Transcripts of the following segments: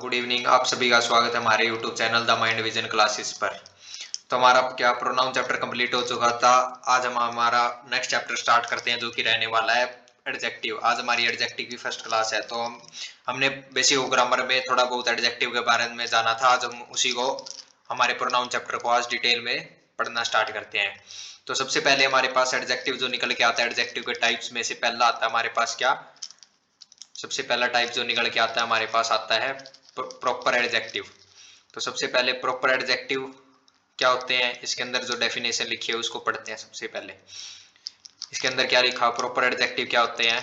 Good evening. आप सभी का स्वागत है हमारे YouTube channel the mind vision classes पर। तो हमारा क्या प्रोनाउन चैप्टर कंप्लीट हो चुका था। आज हम हमारा नेक्स्ट चैप्टर स्टार्ट करते हैं जो कि रहने वाला है एडजेक्टिव। आज हमारी एडजेक्टिव की फर्स्ट क्लास है। तो हमने बेसिक ग्रामर में थोड़ा बहुत एडजेक्टिव के बारे में जाना था। आज हम उसी को हमारे प्रोनाउन चैप्टर को आज डिटेल में पढ़ना स्टार्ट करते हैं। तो सबसे पहले हमारे पास एडजेक्टिव जो निकल के आता है, एडजेक्टिव के टाइप्स में से पहला आता है हमारे पास क्या, सबसे पहला टाइप जो निकल के आता है हमारे पास आता है प्रॉपर एडजेक्टिव। तो सबसे पहले प्रॉपर एडजेक्टिव क्या होते हैं, इसके अंदर जो डेफिनेशन लिखी है उसको पढ़ते हैं। सबसे पहले इसके अंदर क्या लिखा, प्रॉपर एडजेक्टिव क्या होते हैं।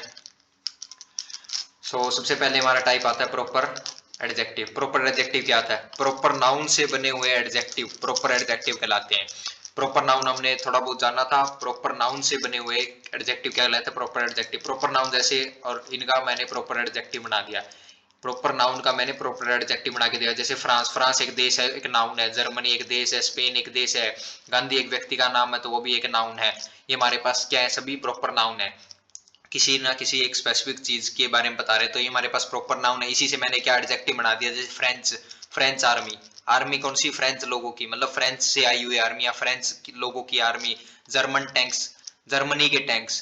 सबसे पहले हमारा टाइप आता है प्रॉपर एडजेक्टिव। प्रॉपर एडजेक्टिव क्या आता है, प्रॉपर नाउन से बने हुए एडजेक्टिव प्रॉपर एडजेक्टिव कहलाते हैं। प्रॉपर नाउन हमने थोड़ा बहुत जाना था। प्रॉपर नाउन से बने हुए एडजेक्टिव क्या कहलाते हैं, प्रॉपर एडजेक्टिव। प्रॉपर नाउन जैसे, और इनका मैंने प्रॉपर एडजेक्टिव बना दिया। प्रॉपर नाउन का मैंने प्रॉपर एडजेक्टिव बना के दिया। जैसे फ्रांस, फ्रांस एक देश है, एक नाउन है। जर्मनी एक देश है, स्पेन एक देश है। गांधी एक व्यक्ति का नाम है तो वो भी एक नाउन है। ये हमारे पास क्या है, सभी प्रॉपर नाउन है। किसी ना किसी एक स्पेसिफिक चीज के बारे में बता रहे तो ये हमारे पास प्रॉपर नाउन है। इसी से मैंने क्या एडजेक्टिव बना दिया। जैसे फ्रेंच, फ्रेंच आर्मी, आर्मी कौन सी, फ्रेंच लोगों की, मतलब फ्रेंच से आई हुई आर्मी या फ्रेंच लोगों की आर्मी। जर्मन टैंक्स, जर्मनी के टैंक्स।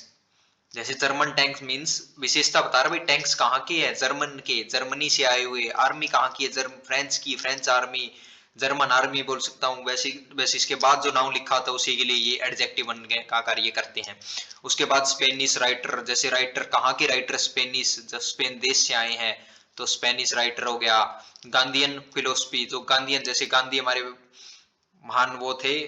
जैसे जर्मन टैंक्स मींस विशेषता बता रहा भाई, टैंक्स कहाँ के है, जर्मन के, जर्मनी से आए हुए। आर्मी कहाँ की है, फ्रेंच की, फ्रेंच आर्मी, जर्मन आर्मी बोल सकता हूँ। वैसे वैसे इसके बाद जो नाउन लिखा था उसी के लिए ये एडजेक्टिव बन गए का कार्य करते हैं। उसके बाद स्पेनिश राइटर, जैसे राइटर कहाँ के राइटर, स्पेनिश, जब स्पेन देश से आए हैं तो स्पेनिश राइटर हो गया। गांधीयन फिलोसफी, जो गांधीयन, जैसे गांधी हमारे महान वो थे,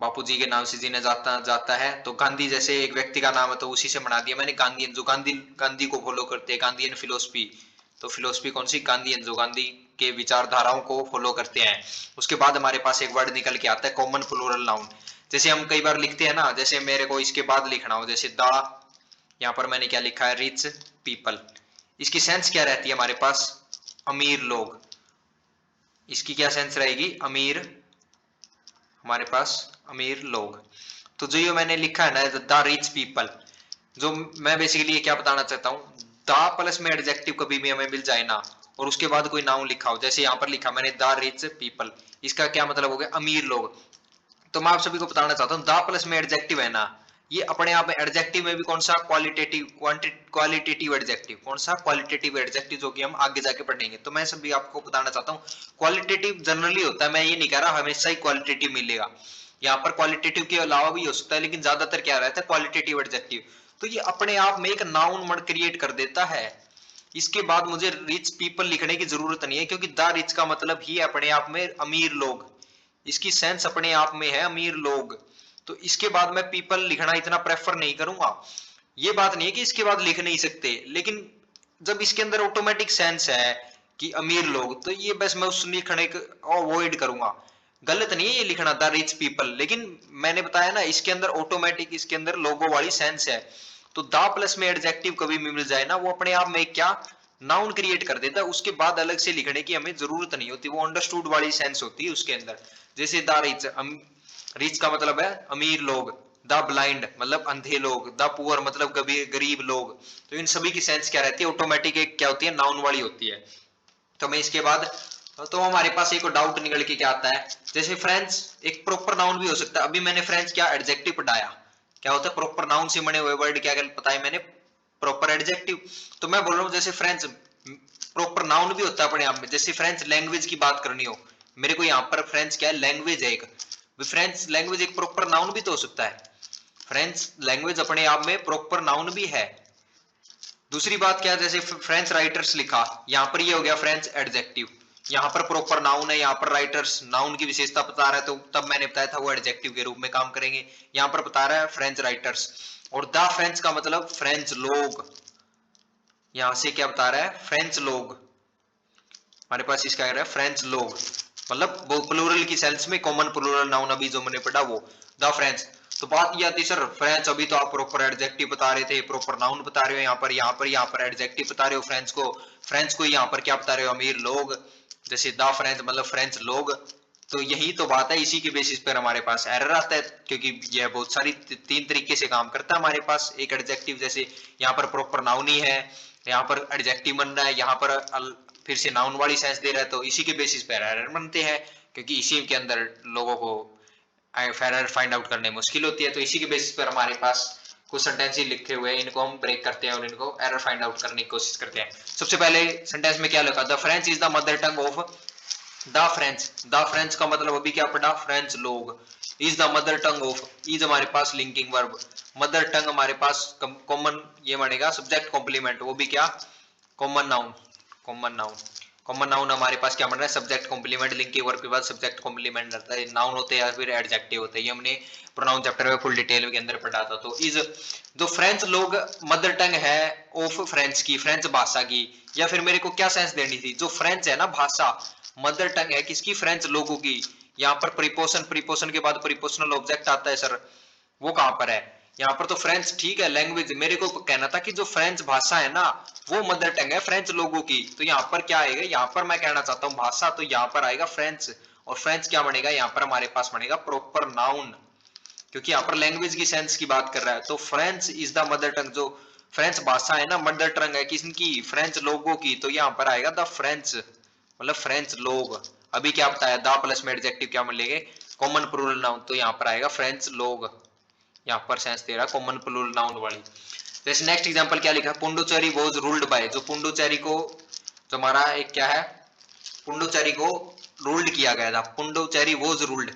बापू जी के नाम से जिन्हें जाता है। तो गांधी जैसे एक व्यक्ति का नाम है तो उसी से बना दिया मैंने गांधीयन, जो गांधी गांधी को फॉलो करते हैं, गांधीयन फिलोसफी। तो फिलोसफी कौन सी, गांधीयन, जो गांधी के विचारधाराओं को फॉलो करते हैं। उसके बाद हमारे पास एक वर्ड निकल के आता है कॉमन प्लूरल नाउन। जैसे हम कई बार लिखते हैं ना, जैसे मेरे को इसके बाद लिखना हो, जैसे द, यहाँ पर मैंने क्या लिखा है, रिच पीपल। इसकी सेंस क्या रहती है हमारे पास, अमीर लोग। इसकी क्या सेंस रहेगी, अमीर, हमारे पास अमीर लोग। तो जो ये मैंने लिखा है ना, द रिच पीपल, जो मैं बेसिकली ये क्या बताना चाहता हूँ, द प्लस में एडजेक्टिव कभी भी हमें मिल जाए ना, और उसके बाद कोई नाउन लिखा हो, जैसे यहाँ पर लिखा मैंने द रिच पीपल, इसका क्या मतलब हो गया, अमीर लोग। तो मैं आप सभी को बताना चाहता हूँ, द प्लस में एडजेक्टिव है ना, ये अपने आप में एडजेक्टिव में भी कौन सा, क्वालिटेटिव, क्वालिटेटिव एडजेक्टिव, कौन सा, क्वालिटेटिव एडजेक्टिव, जो कि हम आगे जाके पढ़ेंगे। तो मैं सभी आपको बताना चाहता हूँ, क्वालिटेटिव जनरली होता है, मैं ये नहीं कह रहा हमेशा ही क्वालिटेटिव मिलेगा। यहाँ पर क्वालिटेटिव के अलावा भी हो सकता है, लेकिन ज्यादातर क्या रहता है, क्वालिटेटिव एडजेक्टिव। तो ये अपने आप में एक नाउन वर्ड क्रिएट कर देता है। इसके बाद मुझे रिच पीपल लिखने की जरूरत नहीं है, क्योंकि द रिच का मतलब ही अपने आप में अमीर लोग, इसकी सेंस अपने आप में है अमीर लोग। तो इसके बाद मैं पीपल लिखना इतना प्रेफर नहीं करूंगा। ये बात नहीं है कि इसके बाद लिख नहीं सकते, लेकिन जब इसके अंदर ऑटोमेटिक सेंस है कि अमीर लोग, तो ये बस मैं उस लिखने को अवॉइड करूंगा। गलत नहीं है ये लिखना द रिच पीपल, लेकिन मैंने बताया ना इसके अंदर ऑटोमेटिक, इसके अंदर लोगो वाली सेंस है। तो द प्लस में एडजेक्टिव कभी भी मिल जाए ना, वो अपने आप में क्या नाउन क्रिएट कर देता है, उसके बाद अलग से लिखने की हमें जरूरत नहीं होती, वो अंडरस्टूड वाली सेंस होती है उसके अंदर। जैसे द रिच, रिच का मतलब है अमीर लोग। द ब्लाइंड मतलब अंधे लोग। द पुअर मतलब गरीब लोग। तो इन सभी की सेंस क्या रहती है, ऑटोमेटिक एक क्या होती है, नाउन वाली होती है। तो मैं इसके बाद, तो हमारे पास एक डाउट निकल के क्या आता है, जैसे फ्रेंच एक प्रॉपर नाउन भी हो सकता है। अभी मैंने फ्रेंच क्या एडजेक्टिव पढ़ाया, क्या होता है, प्रॉपर नाउन से बने हुए वर्ड क्या पता है मैंने, प्रॉपर एडजेक्टिव। तो मैं बोल रहा हूँ जैसे फ्रेंच प्रॉपर नाउन भी होता है अपने आप में। जैसे फ्रेंच लैंग्वेज की बात करनी हो मेरे को, यहाँ पर फ्रेंच क्या है, लैंग्वेज है एक। फ्रेंच लैंग्वेज एक प्रॉपर नाउन भी तो हो सकता है। फ्रेंच लैंग्वेज अपने आप में प्रॉपर नाउन भी है। दूसरी बात क्या है, जैसे फ्रेंच राइटर्स लिखा, यहाँ पर ये हो गया फ्रेंच एडजेक्टिव। यहाँ पर प्रॉपर नाउन है, यहाँ पर राइटर्स नाउन की विशेषता बता रहा है, तो तब मैंने बताया था वो एडजेक्टिव के रूप में काम करेंगे। यहाँ पर बता रहा है फ्रेंच राइटर्स। और द फ्रेंच का मतलब फ्रेंच लोग, यहां से क्या बता रहा है, फ्रेंच लोग। हमारे पास इसका कह रहा है फ्रेंच लोग, मतलब वो प्लूरल की सेंस में कॉमन प्लूरल नाउन अभी जो मैंने पढ़ा वो द फ्रेंच। तो बात ये आती सर, फ्रेंच अभी तो आप प्रॉपर एडजेक्टिव बता रहे थे, प्रॉपर नाउन बता रहे हो, यहाँ पर एडजेक्टिव बता रहे हो। फ्रेंच को यहाँ पर क्या बता रहे हो, अमीर लोग। जैसे द फ्रेंच मतलब फ्रेंच लोग। तो यही तो बात है, इसी के बेसिस पर हमारे पास एरर आता है, क्योंकि यह बहुत सारी तीन तरीके से काम करता है हमारे पास एक एडजेक्टिव। जैसे यहाँ पर प्रॉपर नाउन ही है, यहाँ पर एडजेक्टिव बन रहा है, यहाँ पर फिर से नाउन वाली सेंस दे रहा है, तो इसी के बेसिस पर एरर बनते हैं, क्योंकि इसी के अंदर लोगों को एरर फाइंड आउट करने मुश्किल होती है। तो इसी के बेसिस पर हमारे पास कुछ सेंटेंस ही लिखे हुए हैं, इनको हम ब्रेक करते हैं और इनको एरर फाइंड आउट करने की कोशिश करते हैं। सबसे पहले सेंटेंस में क्या लिखा, the French is the mother tongue of the French. The French का मतलब अभी क्या पढ़ा, फ्रेंच लोग। Is the mother tongue of, is हमारे पास लिंकिंग वर्ब, मदर टंग हमारे पास कॉमन ये बनेगा सब्जेक्ट कॉम्प्लीमेंट, वो भी क्या common noun. Common noun, common noun हमारे पास क्या बन रहा है, सब्जेक्ट कॉम्प्लीमेंट, लिंकिंग वर्ब के बाद सब्जेक्ट कॉम्प्लीमेंट रहता है, नाउन होते हैं या फिर एडजेक्टिव होते हैं। ये हमने प्रोनाउन चैप्टर में फुल डिटेल के अंदर पढ़ा था। तो इज जो फ्रेंच लोग मदर टंग है ऑफ फ्रेंच की, फ्रेंच भाषा की, या फिर मेरे को क्या सेंस देनी थी, जो फ्रेंच है ना भाषा, मदर टंग है किसकी, फ्रेंच लोगों की। यहाँ पर प्रीपोशन, प्रीपोशन के बाद प्रीपोशनल ऑब्जेक्ट आता है सर, वो कहां पर है, यहाँ पर तो फ्रेंच ठीक है लैंग्वेज, मेरे को कहना था कि जो फ्रेंच भाषा है ना वो मदर टंग है फ्रेंच लोगों की। तो यहाँ पर क्या आएगा, यहाँ पर मैं कहना चाहता हूँ भाषा, तो यहाँ पर आएगा फ्रेंच, और फ्रेंच क्या बनेगा, यहाँ पर हमारे पास बनेगा प्रॉपर नाउन, क्योंकि यहाँ पर लैंग्वेज की सेंस की बात कर रहा है। तो French is the mother tongue, जो फ्रेंच भाषा है ना मदर टंग है किसकी, फ्रेंच लोगों की, तो यहाँ पर आएगा द फ्रेंच, मतलब फ्रेंच लोग। अभी क्या बताया, द प्लस में एडजेक्टिव क्या मिलेंगे, कॉमन प्लूरल नाउन, तो यहाँ पर आएगा फ्रेंच लोग, यहाँ पर सेंस दे रहा है कॉमन प्लूरल नाउन वाली। जैसे नेक्स्ट एग्जांपल क्या लिखा, पुंडुचेरी वाज रूल्ड बाय, जो पुंडुचेरी को, जो हमारा एक क्या है, पुंडुचेरी को रूल्ड किया गया था, पुंडुचेरी वाज रूल्ड।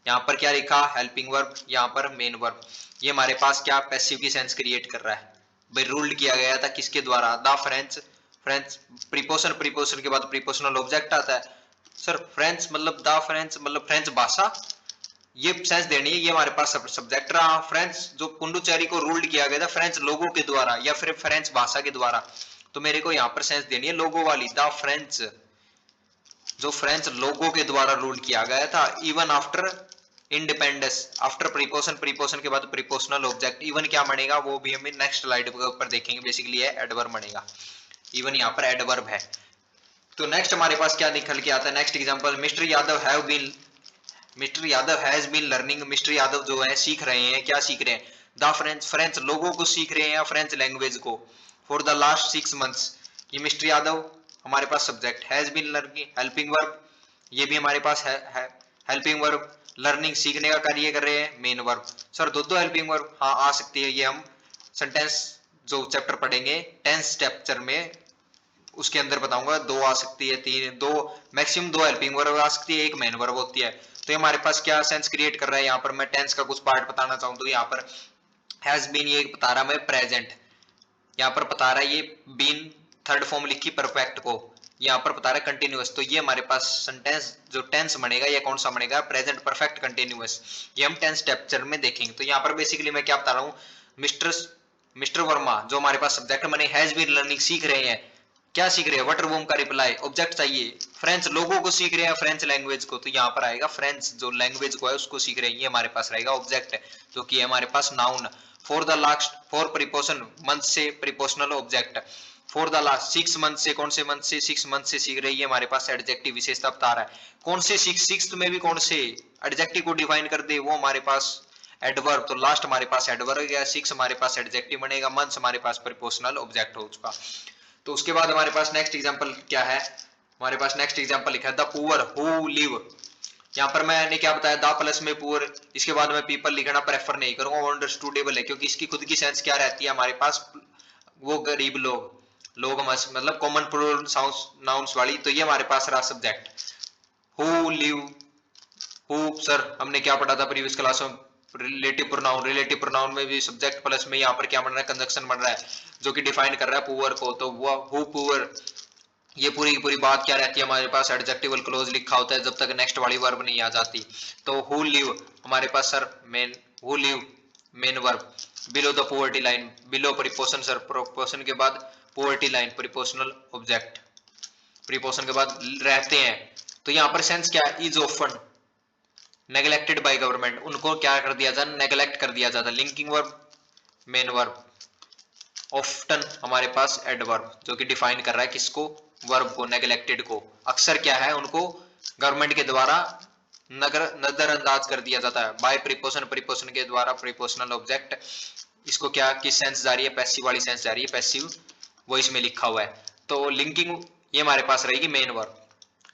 यहाँ पर क्या लिखा, हेल्पिंग वर्ब, यहाँ पर मेन वर्ब, ये हमारे पास क्या पैसिव की सेंस क्रिएट कर रहा है भाई, रूल्ड किया गया था किसके द्वारा, द फ्रेंच। फ्रेंच प्रीपोशन, प्रीपोशन के बाद प्रीपोशनल ऑब्जेक्ट आता है सर, फ्रेंच मतलब द फ्रेंच मतलब फ्रेंच भाषा, ये सेंस देनी है, ये हमारे पास सब्जेक्ट रहा। फ्रेंच जो पुंडुचेरी को रूल्ड किया गया था फ्रेंच लोगों के द्वारा या फिर फ्रेंच भाषा के द्वारा, तो मेरे को यहाँ पर सेंस देनी है लोगों वाली, द फ्रेंच, जो फ्रेंच लोगों के द्वारा रूल किया गया था। इवन आफ्टर इंडिपेंडेंस, आफ्टर प्रीपोशन, प्रीपोशन के बाद प्रीपोशनल ऑब्जेक्ट, इवन क्या बनेगा वो भी हमें नेक्स्ट स्लाइड के ऊपर देखेंगे, बेसिकली है एडवर्ब बनेगा, इवन यहाँ पर एडवर्ब है। तो नेक्स्ट हमारे पास क्या निकल के आता है, next example, Mister Yadav have been, Mister Yadav has been learning, Mister Yadav जो है सीख रहे हैं, क्या सीख रहे हैं, द फ्रेंच, फ्रेंच लोगों को सीख रहे हैं या फ्रेंच लैंग्वेज को, फॉर द लास्ट 6 मंथ्स। ये मिस्टर यादव हमारे पास subject, has been learning helping verb, ये भी हमारे पास है हेल्पिंग वर्ब, लर्निंग सीखने का कार्य कर रहे हैं मेन वर्ब। सर दो हेल्पिंग वर्ब हाँ आ सकती है, ये हम सेंटेंस जो चैप्टर पढ़ेंगे टेंस चैप्टर में उसके अंदर बताऊंगा, दो आ सकती है, तीन, दो मैक्सिमम दो हेल्पिंग वर्ब आ सकती है, एक मेन वर्ब होती है। तो ये हमारे पास क्या सेंस क्रिएट कर रहा है, यहाँ पर मैं टेंस का कुछ पार्ट बताना चाहूँ तो यहाँ पर हैज बीन, ये बता रहा मैं प्रेजेंट, यहाँ पर बता रहा है ये बीन थर्ड फॉर्म लिखी परफेक्ट को, यहाँ पर बता रहा है कंटिन्यूअस, तो ये हमारे पास सेंटेंस जो टेंस बनेगा ये कौन सा बनेगा, प्रेजेंट परफेक्ट कंटिन्यूअस, ये हम टेंस चैप्टर में देखेंगे। तो यहाँ पर बेसिकली मैं क्या बता रहा हूँ, मिस्टर मिस्टर वर्मा जो हमारे पास सब्जेक्ट बने, हैज बीन लर्निंग सीख रहे हैं, क्या सीख रहे हैं, वाटर बूम का रिप्लाई, ऑब्जेक्ट चाहिए, फ्रेंच लोगों को सीख रहे हैं फ्रेंच लैंग्वेज को, तो यहाँ पर आएगा फ्रेंच जो लैंग्वेज को है उसको सीख रहे हैं, ये हमारे पास रहेगा ऑब्जेक्ट, जो कि है हमारे पास noun. For the last, for preposition month से prepositional object, for the last 6 month से, कौन से मंथ से, 6 मंथ से सीख रही है, हमारे पास एडजेक्टिव विशेषता बता रहा है, कौन से 6 में भी कौन से एडजेक्टिव को डिफाइन कर दे वो हमारे पास एडवर्ब, तो लास्ट हमारे पास एडवर्ब हो गया, 6 हमारे पास एडजेक्टिव बनेगा, मंथ हमारे पास प्रीपोशनल ऑब्जेक्ट हो चुका। तो उसके बाद हमारे पास नेक्स्ट एग्जांपल क्या है, हमारे पास नेक्स्ट एग्जांपल लिखा है द पुअर हु लिव, यहाँ पर मैंने क्या बताया, द प्लस में पुअर, इसके बाद में पीपल लिखना प्रेफर नहीं करूंगा, अंडरस्टूडेबल है क्योंकि इसकी खुद की सेंस क्या रहती है हमारे पास, वो गरीब लोग, लोग मतलब कॉमन प्लूरल नाउन्स वाली, तो ये हमारे पास रहा subject who live, who sir हमने क्या पढ़ा था प्रीवियस क्लास में, रिलेटिव प्रोनाउन, रिलेटिव प्रोनाउन में भी सब्जेक्ट प्लस में यहाँ पर क्या बन रहा है, कंजक्शन बन रहा है जो कि डिफाइन कर रहा है पुअर को, तो वो हु पुअर, ये पूरी की पूरी बात क्या रहती है हमारे पास एडजेक्टिवल क्लोज लिखा होता है जब तक नेक्स्ट वाली वर्ब नहीं आ जाती। तो हु लिव हमारे पास sir main, who live main verb, below the poverty line, below preposition sir, preposition के बाद poverty line prepositional object, preposition के बाद रहते हैं, तो यहाँ पर सेंस क्या है, is often neglected by government, उनको क्या कर दिया जाता, नेग्लेक्ट कर दिया जाता, linking verb main verb, often हमारे पास एडवर्ब जो कि डिफाइन कर रहा है किसको, वर्ब को, नेग्लेक्टेड को, अक्सर क्या है उनको गवर्नमेंट के द्वारा नजरअंदाज कर दिया जाता है, बाय प्रीपोशन, प्रीपोशन के द्वारा प्रीपोशनल ऑब्जेक्ट, इसको क्या किस सेंस जा रही है, पैसिव वाली सेंस जा रही है, पैसिव वो इसमें लिखा हुआ है। तो लिंकिंग ये हमारे पास रहेगी मेन वर्ब,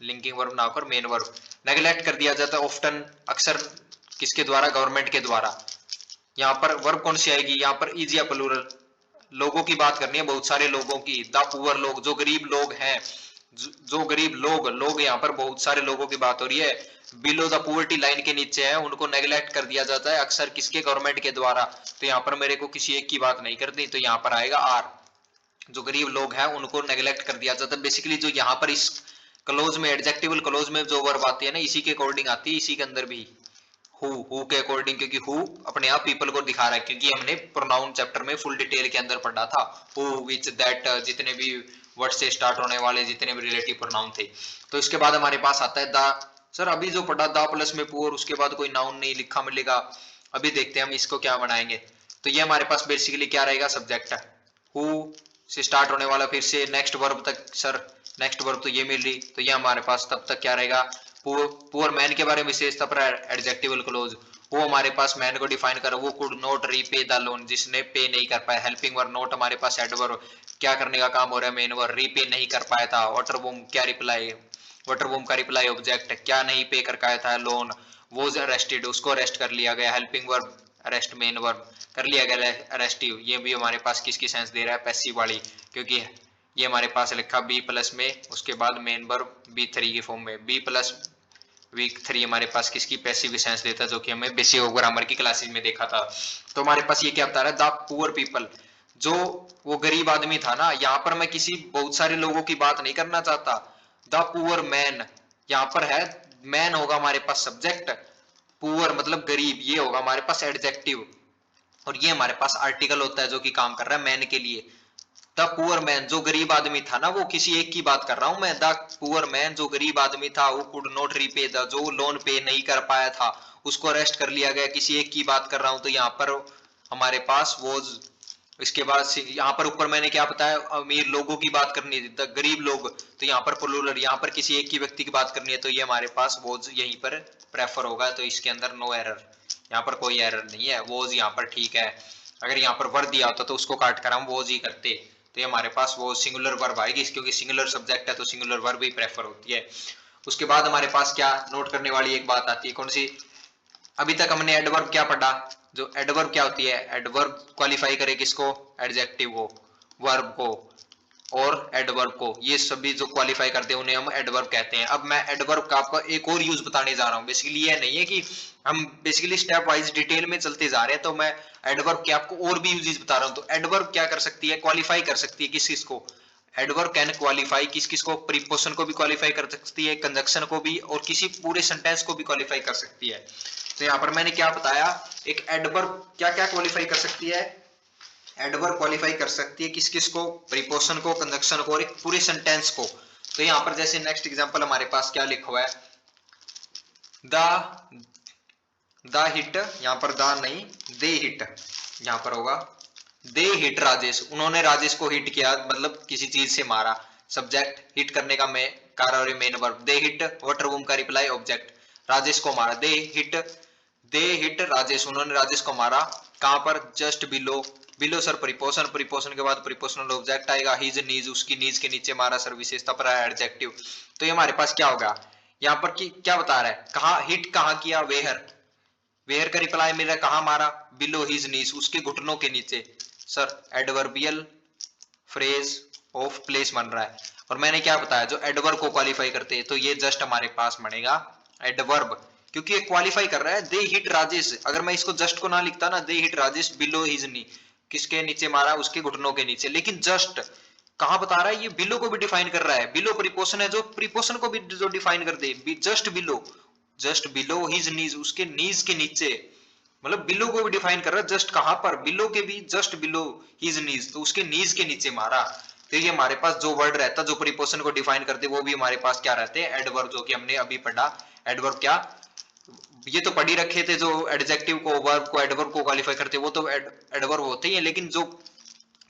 लिंकिंग वर्ब ना होकर मेन वर्ब। नेग्लेक्ट कर दिया जाता है ऑफ्टन, अक्सर किसके द्वारा, गवर्नमेंट के द्वारा। यहाँ पर वर्ब कौन सी आएगी, यहाँ पर इज या प्लूरल, लोगों की बात करनी है, बहुत सारे लोगों की। द पुअर लोग, जो गरीब लोग हैं, जो गरीब लोग यहाँ पर बहुत सारे लोगों की बात हो रही है। बिलो द पुअर्टी लाइन के नीचे है, उनको नेग्लेक्ट कर दिया जाता है अक्सर किसके, गवर्नमेंट के द्वारा। तो यहाँ पर मेरे को किसी एक की बात नहीं करनी, तो यहाँ पर आएगा आर, जो गरीब लोग हैं उनको नेग्लेक्ट कर दिया जाता है। बेसिकली जो यहाँ पर इस क्लोज में, एडजेक्टिवल क्लोज में जो वर्ब आती है ना, इसी के अकॉर्डिंग आती है, इसी के अंदर भी हु के अकॉर्डिंग, क्योंकि हु अपने आप पीपल को दिखा रहा है, क्योंकि हमने प्रोनाउन चैप्टर में फुल डिटेल के अंदर पढ़ा था, हु, विच, दैट, जितने भी वर्ड से स्टार्ट होने वाले जितने भी रिलेटिव प्रोनाउन थे। तो इसके बाद हमारे पास आता है द। सर अभी जो पढ़ा द प्लस में पुअर, उसके बाद कोई नाउन नहीं लिखा मिलेगा। अभी देखते हैं हम इसको क्या बनाएंगे। तो ये हमारे पास बेसिकली क्या रहेगा, सब्जेक्ट है, हु से स्टार्ट होने वाला, फिर से नेक्स्ट वर्ब तक। सर नेक्स्ट वर्ब तो ये मिल रही, तो ये हमारे पास तब तक क्या रहेगा, पुअर मैन के बारे में विशेषता पर एडजेक्टिवल क्लोज, वो हमारे पास मैन को डिफाइन कर, वो could not repay the loan, जिसने पे नहीं कर पाया। हेल्पिंग वर्ब नॉट हमारे पास एडवर्ब, क्या करने का काम हो रहा है, मेन वर्ब, रीपे नहीं कर पाया था। वाटर बूम क्या रिप्लाई, वाटर बूम का रिप्लाई ऑब्जेक्ट, क्या नहीं पे कर पाया था, लोन। वो अरेस्टेड, उसको अरेस्ट कर लिया गया। Helping verb arrest, main verb कर लिया गया अरेस्टिव। ये भी हमारे पास किसकी सेंस दे रहा है, पैसिव वाली, क्योंकि ये हमारे पास लिखा बी प्लस में, उसके बाद मेन वर्ब B3 की फॉर्म में, बी प्लस वीक 3 हमारे पास किसकी, पैसिव सेंस देता है, जो कि हमें बेसिक ऑफ ग्रामर की क्लासेस में देखा था। तो हमारे पास ये क्या बता रहा है, द पुअर पीपल, जो वो गरीब आदमी था ना, यहाँ पर मैं किसी बहुत सारे लोगों की बात नहीं करना चाहता। द पुअर मैन, यहाँ पर है मैन होगा हमारे पास सब्जेक्ट, पुअर मतलब गरीब, ये होगा हमारे पास एडजेक्टिव, और ये हमारे पास आर्टिकल होता है जो कि काम कर रहा है मैन के लिए। द पुअर मैन, जो गरीब आदमी था ना, वो किसी एक की बात कर रहा हूं मैं। द पुअर मैन, जो गरीब आदमी था, वो कुड नॉट रीपे द, जो लोन पे नहीं कर पाया था, उसको अरेस्ट कर लिया गया, किसी एक की बात कर रहा हूं। तो यहाँ पर हमारे पास वो, इसके बाद यहाँ पर ऊपर मैंने क्या बताया, अमीर लोगों की बात करनी है, गरीब लोग, तो यहाँ पर प्लूरल, यहाँ पर किसी एक की व्यक्ति की बात करनी है, तो ये हमारे पास वोज यहीं पर प्रेफर होगा। तो इसके अंदर नो एरर, यहाँ पर कोई एरर नहीं है, वोज यहाँ पर ठीक है। अगर यहाँ पर वर्ब दिया होता तो उसको काट कर हम वोज ही करते, तो ये हमारे पास वो सिंगुलर वर्ब आएगी, क्योंकि सिंगुलर सब्जेक्ट है तो सिंगुलर वर्ब ही प्रेफर होती है। उसके बाद हमारे पास क्या नोट करने वाली एक बात आती है, कौन सी, अभी तक हमने एडवर्ब क्या पढ़ा, जो एडवर्ब क्या होती है, एडवर्ब क्वालिफाई करे किसको, एडजेक्टिव को, वर्ब को और एडवर्ब को, ये सभी जो क्वालिफाई करते हैं उन्हें हम एडवर्ब कहते हैं। अब मैं एडवर्ब का आपको एक और यूज बताने जा रहा हूं। बेसिकली ये नहीं है कि हम बेसिकली स्टेप वाइज डिटेल में चलते जा रहे हैं, तो मैं एडवर्ब के आपको और भी यूजेस बता रहा हूं। तो एडवर्ब क्या कर सकती है, क्वालिफाई कर सकती है किस किस को, एडवर्ब कैन क्वालिफाई किस किस को, प्रीपोजिशन को भी क्वालिफाई कर सकती है, कंजक्शन को भी, और किसी पूरे सेंटेंस को भी क्वालिफाई कर सकती है। तो यहाँ पर मैंने क्या बताया, एक एडवर्ब क्या क्या क्वालिफाई कर सकती है, एडवर्ब क्वालिफाई कर सकती है किस किस को, प्रीपोजिशन को, कंजक्शन को और एक पूरे सेंटेंस को। तो यहाँ पर जैसे नेक्स्ट एग्जांपल हमारे पास क्या लिखा हुआ है, द हिट, यहाँ पर द नहीं, दे हिट, यहाँ पर होगा दे हिट राजेश, उन्होंने राजेश को हिट किया, मतलब किसी चीज से मारा। सब्जेक्ट हिट करने का मैं कार्य मेन वर्ब, दे हिट वाटर बूम का रिप्लाई ऑब्जेक्ट, राजेश को मारा, दे हिट राजेश, उन्होंने राजेश को मारा। कहां पर, just below, below sir preposition, preposition के बाद प्रीपोजिशनल ऑब्जेक्ट आएगा, हिज नीज, उसकी नीज के नीचे मारा सर विशेषता पर एडजेक्टिव। तो ये हमारे पास क्या होगा, यहाँ पर क्या बता रहा है, कहा हिट कहाँ किया, वेहर, वेयर का रिप्लाई मिल रहा है, कहां मारा, बिलो हिज नीज, उसके घुटनों के नीचे। Sir adverbial phrase of place बन रहा है। और मैंने क्या बताया, जो एडवर्ब को क्वालिफाई करते हैं, तो ये जस्ट हमारे पास बनेगा एडवर्ब, क्योंकि ये क्वालिफाई कर रहा है। दे हिट राजेश, अगर मैं इसको जस्ट को ना लिखता ना, दे हिट राजेश बिलो हिज नी, किसके नीचे मारा, उसके घुटनों के नीचे, लेकिन जस्ट कहां बता रहा है, ये बिलो को भी डिफाइन कर रहा है। बिलो प्रीपोजिशन है जो प्रीपोजिशन को भी जो डिफाइन कर दे, just below, just below his knees, उसके नीज के नीचे, मतलब बिलो को भी डिफाइन कर रहा है, जस्ट कहां पर, बिलो के भी जस्ट बिलो हिज नीज, तो उसके नीज के नीचे मारा। तो ये हमारे पास जो वर्ड रहता है जो प्रीपोजिशन को डिफाइन करते, वो भी हमारे पास क्या रहते हैं, एडवर्ब, जो कि हमने अभी पढ़ा। एडवर्ब क्या, ये तो पढ़ ही रखे थे, जो एडजेक्टिव को, वर्ब को, एडवर्ब को क्वालिफाई करते वो तो एडवर्ब होते ही है, लेकिन जो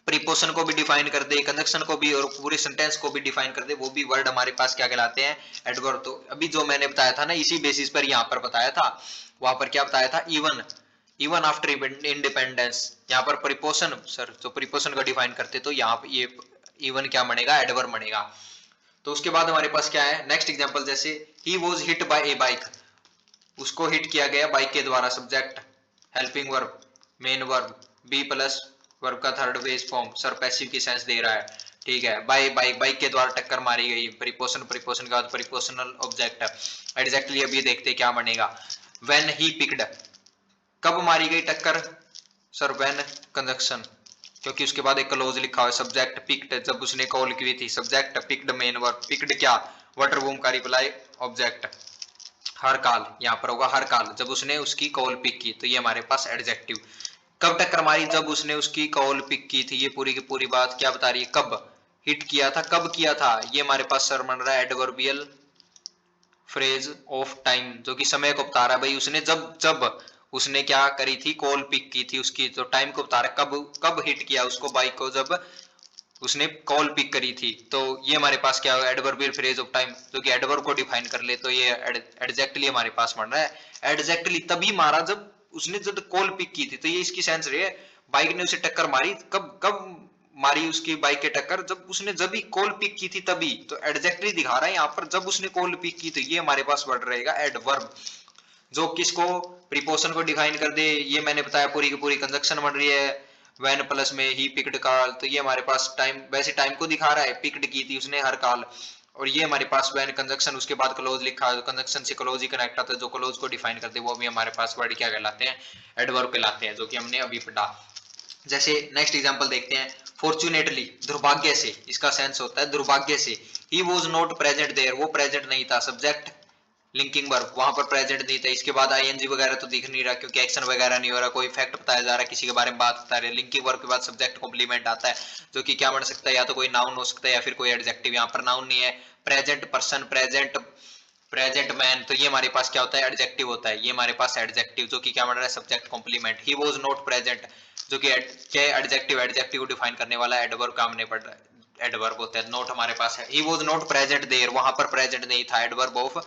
प्रीपोजिशन को भी डिफाइन कर दे, कंजक्शन को भी और पूरे सेंटेंस को भी डिफाइन कर दे, वो भी वर्ड हमारे पास क्या कहलाते हैं, एडवर्ब। तो अभी जो मैंने बताया था ना, इसी बेसिस पर यहाँ पर बताया था, वहां पर क्या बताया था, इवन, इवन आफ्टर इंडिपेंडेंस, यहाँ पर प्रीपोजिशन, सर जो प्रीपोजिशन को डिफाइन करते, तो यहाँ ये इवन क्या बनेगा, एडवर्ब बनेगा। तो उसके बाद हमारे पास क्या है नेक्स्ट एग्जांपल, जैसे ही was hit by a bike, उसको हिट किया गया बाइक के द्वारा, subject helping verb main verb be plus verb का third base form, sir passive की सेंस दे रहा है, ठीक है। बाय बाइक, बाइक के द्वारा टक्कर मारी गई, प्रीपोजिशन, प्रीपोजिशन के बाद प्रीपोजिशनल ऑब्जेक्ट, एग्जैक्टली अब ये देखते क्या बनेगा। व्हेन ही पिक्ड, कब मारी गई टक्कर, सर व्हेन कंजक्शन, क्योंकि उसके बाद एक क्लोज लिखा हुआ है, सब्जेक्ट पिक्ड जब उसने कॉल की थी, subject picked main verb, picked क्या वाटर बूम का रिप्लाई ऑब्जेक्ट, हर काल यहाँ पर होगा हर काल जब उसने उसकी कॉल पिक की, तो ये हमारे पास एडजेक्टिव। कब टक्कर मारी, जब उसने उसकी कॉल पिक की थी, ये पूरी की पूरी बात क्या बता रही है, कब हिट किया था, कब किया था, ये हमारे पास सर बन रहा है एडवर्बियल फ्रेज ऑफ टाइम, जो कि समय को बता रहा है भाई, उसने जब जब उसने क्या करी थी, कॉल पिक की थी उसकी, तो टाइम को बता रहा है, कब कब हिट किया उसको बाइक को, जब उसने कॉल पिक करी थी। तो ये हमारे पास क्या होगा एडवर्बियल फ्रेज ऑफ टाइम, जो कि एडवर्ब को डिफाइन कर ले, तो ये एडजेक्टली हमारे पास बन रहा है, एडजेक्टली तभी मारा जब उसने जब कॉल पिक की थी, तो ये इसकी सेंस रही है, बाइक ने उसे टक्कर मारी, कब कब मारी उसकी बाइक के टक्कर, जब उसने जब भी कॉल पिक की थी तभी, तो एडजेक्टली दिखा रहा है यहाँ पर, जब उसने कॉल पिक की थी, ये हमारे पास वर्ड रहेगा एडवर्ब, जो किसको प्रीपोजिशन को डिफाइन कर दे, ये मैंने बताया पूरी की पूरी कंजक्शन बन रही है व्हेन प्लस में ही पिक्ड कॉल, तो ये हमारे पास टाइम, वैसे टाइम को दिखा रहा है, पिक्ड की थी उसने हर कॉल, और ये हमारे पास व्हेन कंजक्शन उसके बाद क्लोज लिखा है, कंजक्शन से क्लोज ही कनेक्ट आता है, जो क्लोज को डिफाइन करते हैं वो भी हमारे पास वर्ड क्या कहलाते हैं, एडवर्ब कहलाते हैं, जो कि हमने अभी पढ़ा। जैसे नेक्स्ट एग्जांपल देखते हैं, फॉर्चुनेटली दुर्भाग्य से, इसका सेंस होता है दुर्भाग्य से, he was not present there, वो प्रेजेंट नहीं था, सब्जेक्ट लिंकिंग वर्ब वहां पर प्रेजेंट नहीं था, इसके बाद आईएनजी वगैरह तो दिख नहीं रहा क्योंकि एक्शन वगैरह नहीं हो रहा, कोई फैक्ट बताया जा रहा है, किसी के बारे में बात बता रहे, लिंकिंग वर्ब के बाद सब्जेक्ट कॉम्प्लीमेंट आता है, जो कि क्या बन सकता है, या तो कोई नाउन हो सकता है या फिर कोई एडजेक्टिव, यहाँ पर नाउन नहीं है, present person, present present man, तो ये हमारे पास क्या होता है एडजेक्टिव होता है, ये हमारे पास एडजेक्टिव, जो कि क्या बन रहा है subject complement, he was not present, जो कि क्या एडजेक्टिव, एडजेक्टिव को डिफाइन करने वाला एडवर्ब का हमने पढ़ रहा है, एडवर्ब होता है, नोट हमारे पास है, he was not present there, वहां पर प्रेजेंट नहीं था, एडवर्ब ऑफ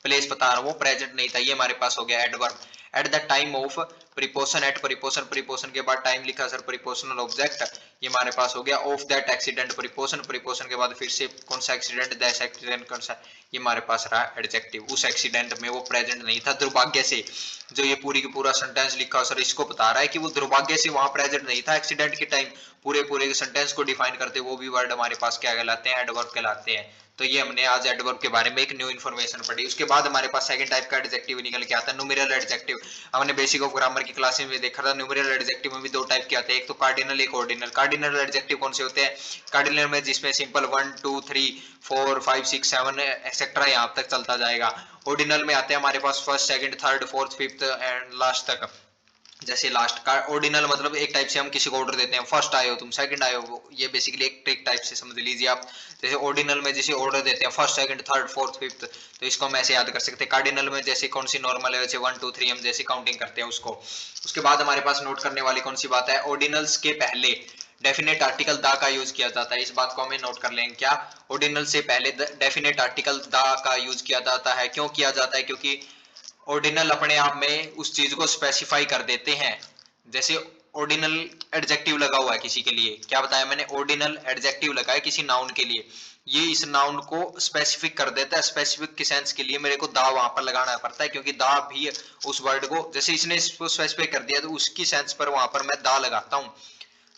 प्लेस बता रहा हूं, वो प्रेजेंट नहीं था, ये हमारे पास हो गया adverb. At the time of preposition, at preposition, preposition के बाद टाइम लिखा सर, प्रीपोजिशनल ऑब्जेक्ट, ये हमारे पास हो गया of that accident, preposition, preposition के बाद फिर से कौन सा एक्सीडेंट, दैट एक्सीडेंट कौन सा, ये हमारे पास रहा एडजेक्टिव, उस एक्सीडेंट में वो प्रेजेंट नहीं था दुर्भाग्य से, जो ये पूरी की पूरा सेंटेंस लिखा सर इसको बता रहा है कि वो दुर्भाग्य से वहां प्रेजेंट नहीं था एक्सीडेंट के टाइम, पूरे पूरे सेंटेंस को डिफाइन करते वो भी वर्ड हमारे पास क्या कहलाते हैं, एडवर्ब कहलाते हैं। तो ये हमने आज एडवर्ब के बारे में एक न्यू इन्फॉर्मेशन पढ़ी। उसके बाद हमारे पास सेकंड टाइप का एडजेक्टिव निकल के आता है, न्यूमेरल एडजेक्टिव। हमने बेसिक ऑफ ग्रामर की क्लासेस में देखा था, न्यूमेरल एडजेक्टिव में भी दो टाइप के आते हैं, एक तो कार्डिनल, एक ऑर्डिनल। कार्डिनल एडजेक्टिव कौन से होते हैं, कार्डिनल में जिसमें सिंपल 1 2 3 4 5 6 7 एक्सेट्रा यहाँ तक चलता जाएगा। ऑर्डिनल में आते हैं हमारे पास first, second, third, fourth, fifth and last तक। जैसे लास्ट का ऑर्डिनल मतलब एक टाइप से हम किसी को ऑर्डर देते हैं, फर्स्ट आए हो तुम, सेकंड आए हो, ये बेसिकली एक ट्रिक टाइप से समझ लीजिए आप। जैसे ऑर्डिनल में जैसे ऑर्डर देते हैं first, second, third, fourth, fifth, तो इसको हम ऐसे याद कर सकते हैं। कार्डिनल में जैसे कौन सी नॉर्मल है, वैसे 1 2 3 हम जैसे काउंटिंग करते हैं उसको। उसके बाद हमारे पास नोट करने वाली कौन सी बात है, ऑर्डिनल्स के पहले डेफिनेट आर्टिकल दा का यूज किया जाता है, इस बात को हमें नोट कर लेंगे। क्या ऑर्डिनल से पहले डेफिनेट आर्टिकल दा का यूज किया जाता है, क्यों किया जाता है, क्योंकि ऑर्डिनल अपने आप में उस चीज को स्पेसिफाई कर देते हैं। जैसे ऑर्डिनल एडजेक्टिव लगा हुआ है किसी के लिए, क्या बताया मैंने, ऑर्डिनल एडजेक्टिव लगा है किसी नाउन के लिए, ये इस नाउन को स्पेसिफिक कर देता है, स्पेसिफिक के सेंस के लिए मेरे को दा वहां पर लगाना पड़ता है, क्योंकि दा भी उस वर्ड को, जैसे इसने इसको स्पेसिफाई कर दिया तो उसकी सेंस पर वहां पर मैं दा लगाता हूँ,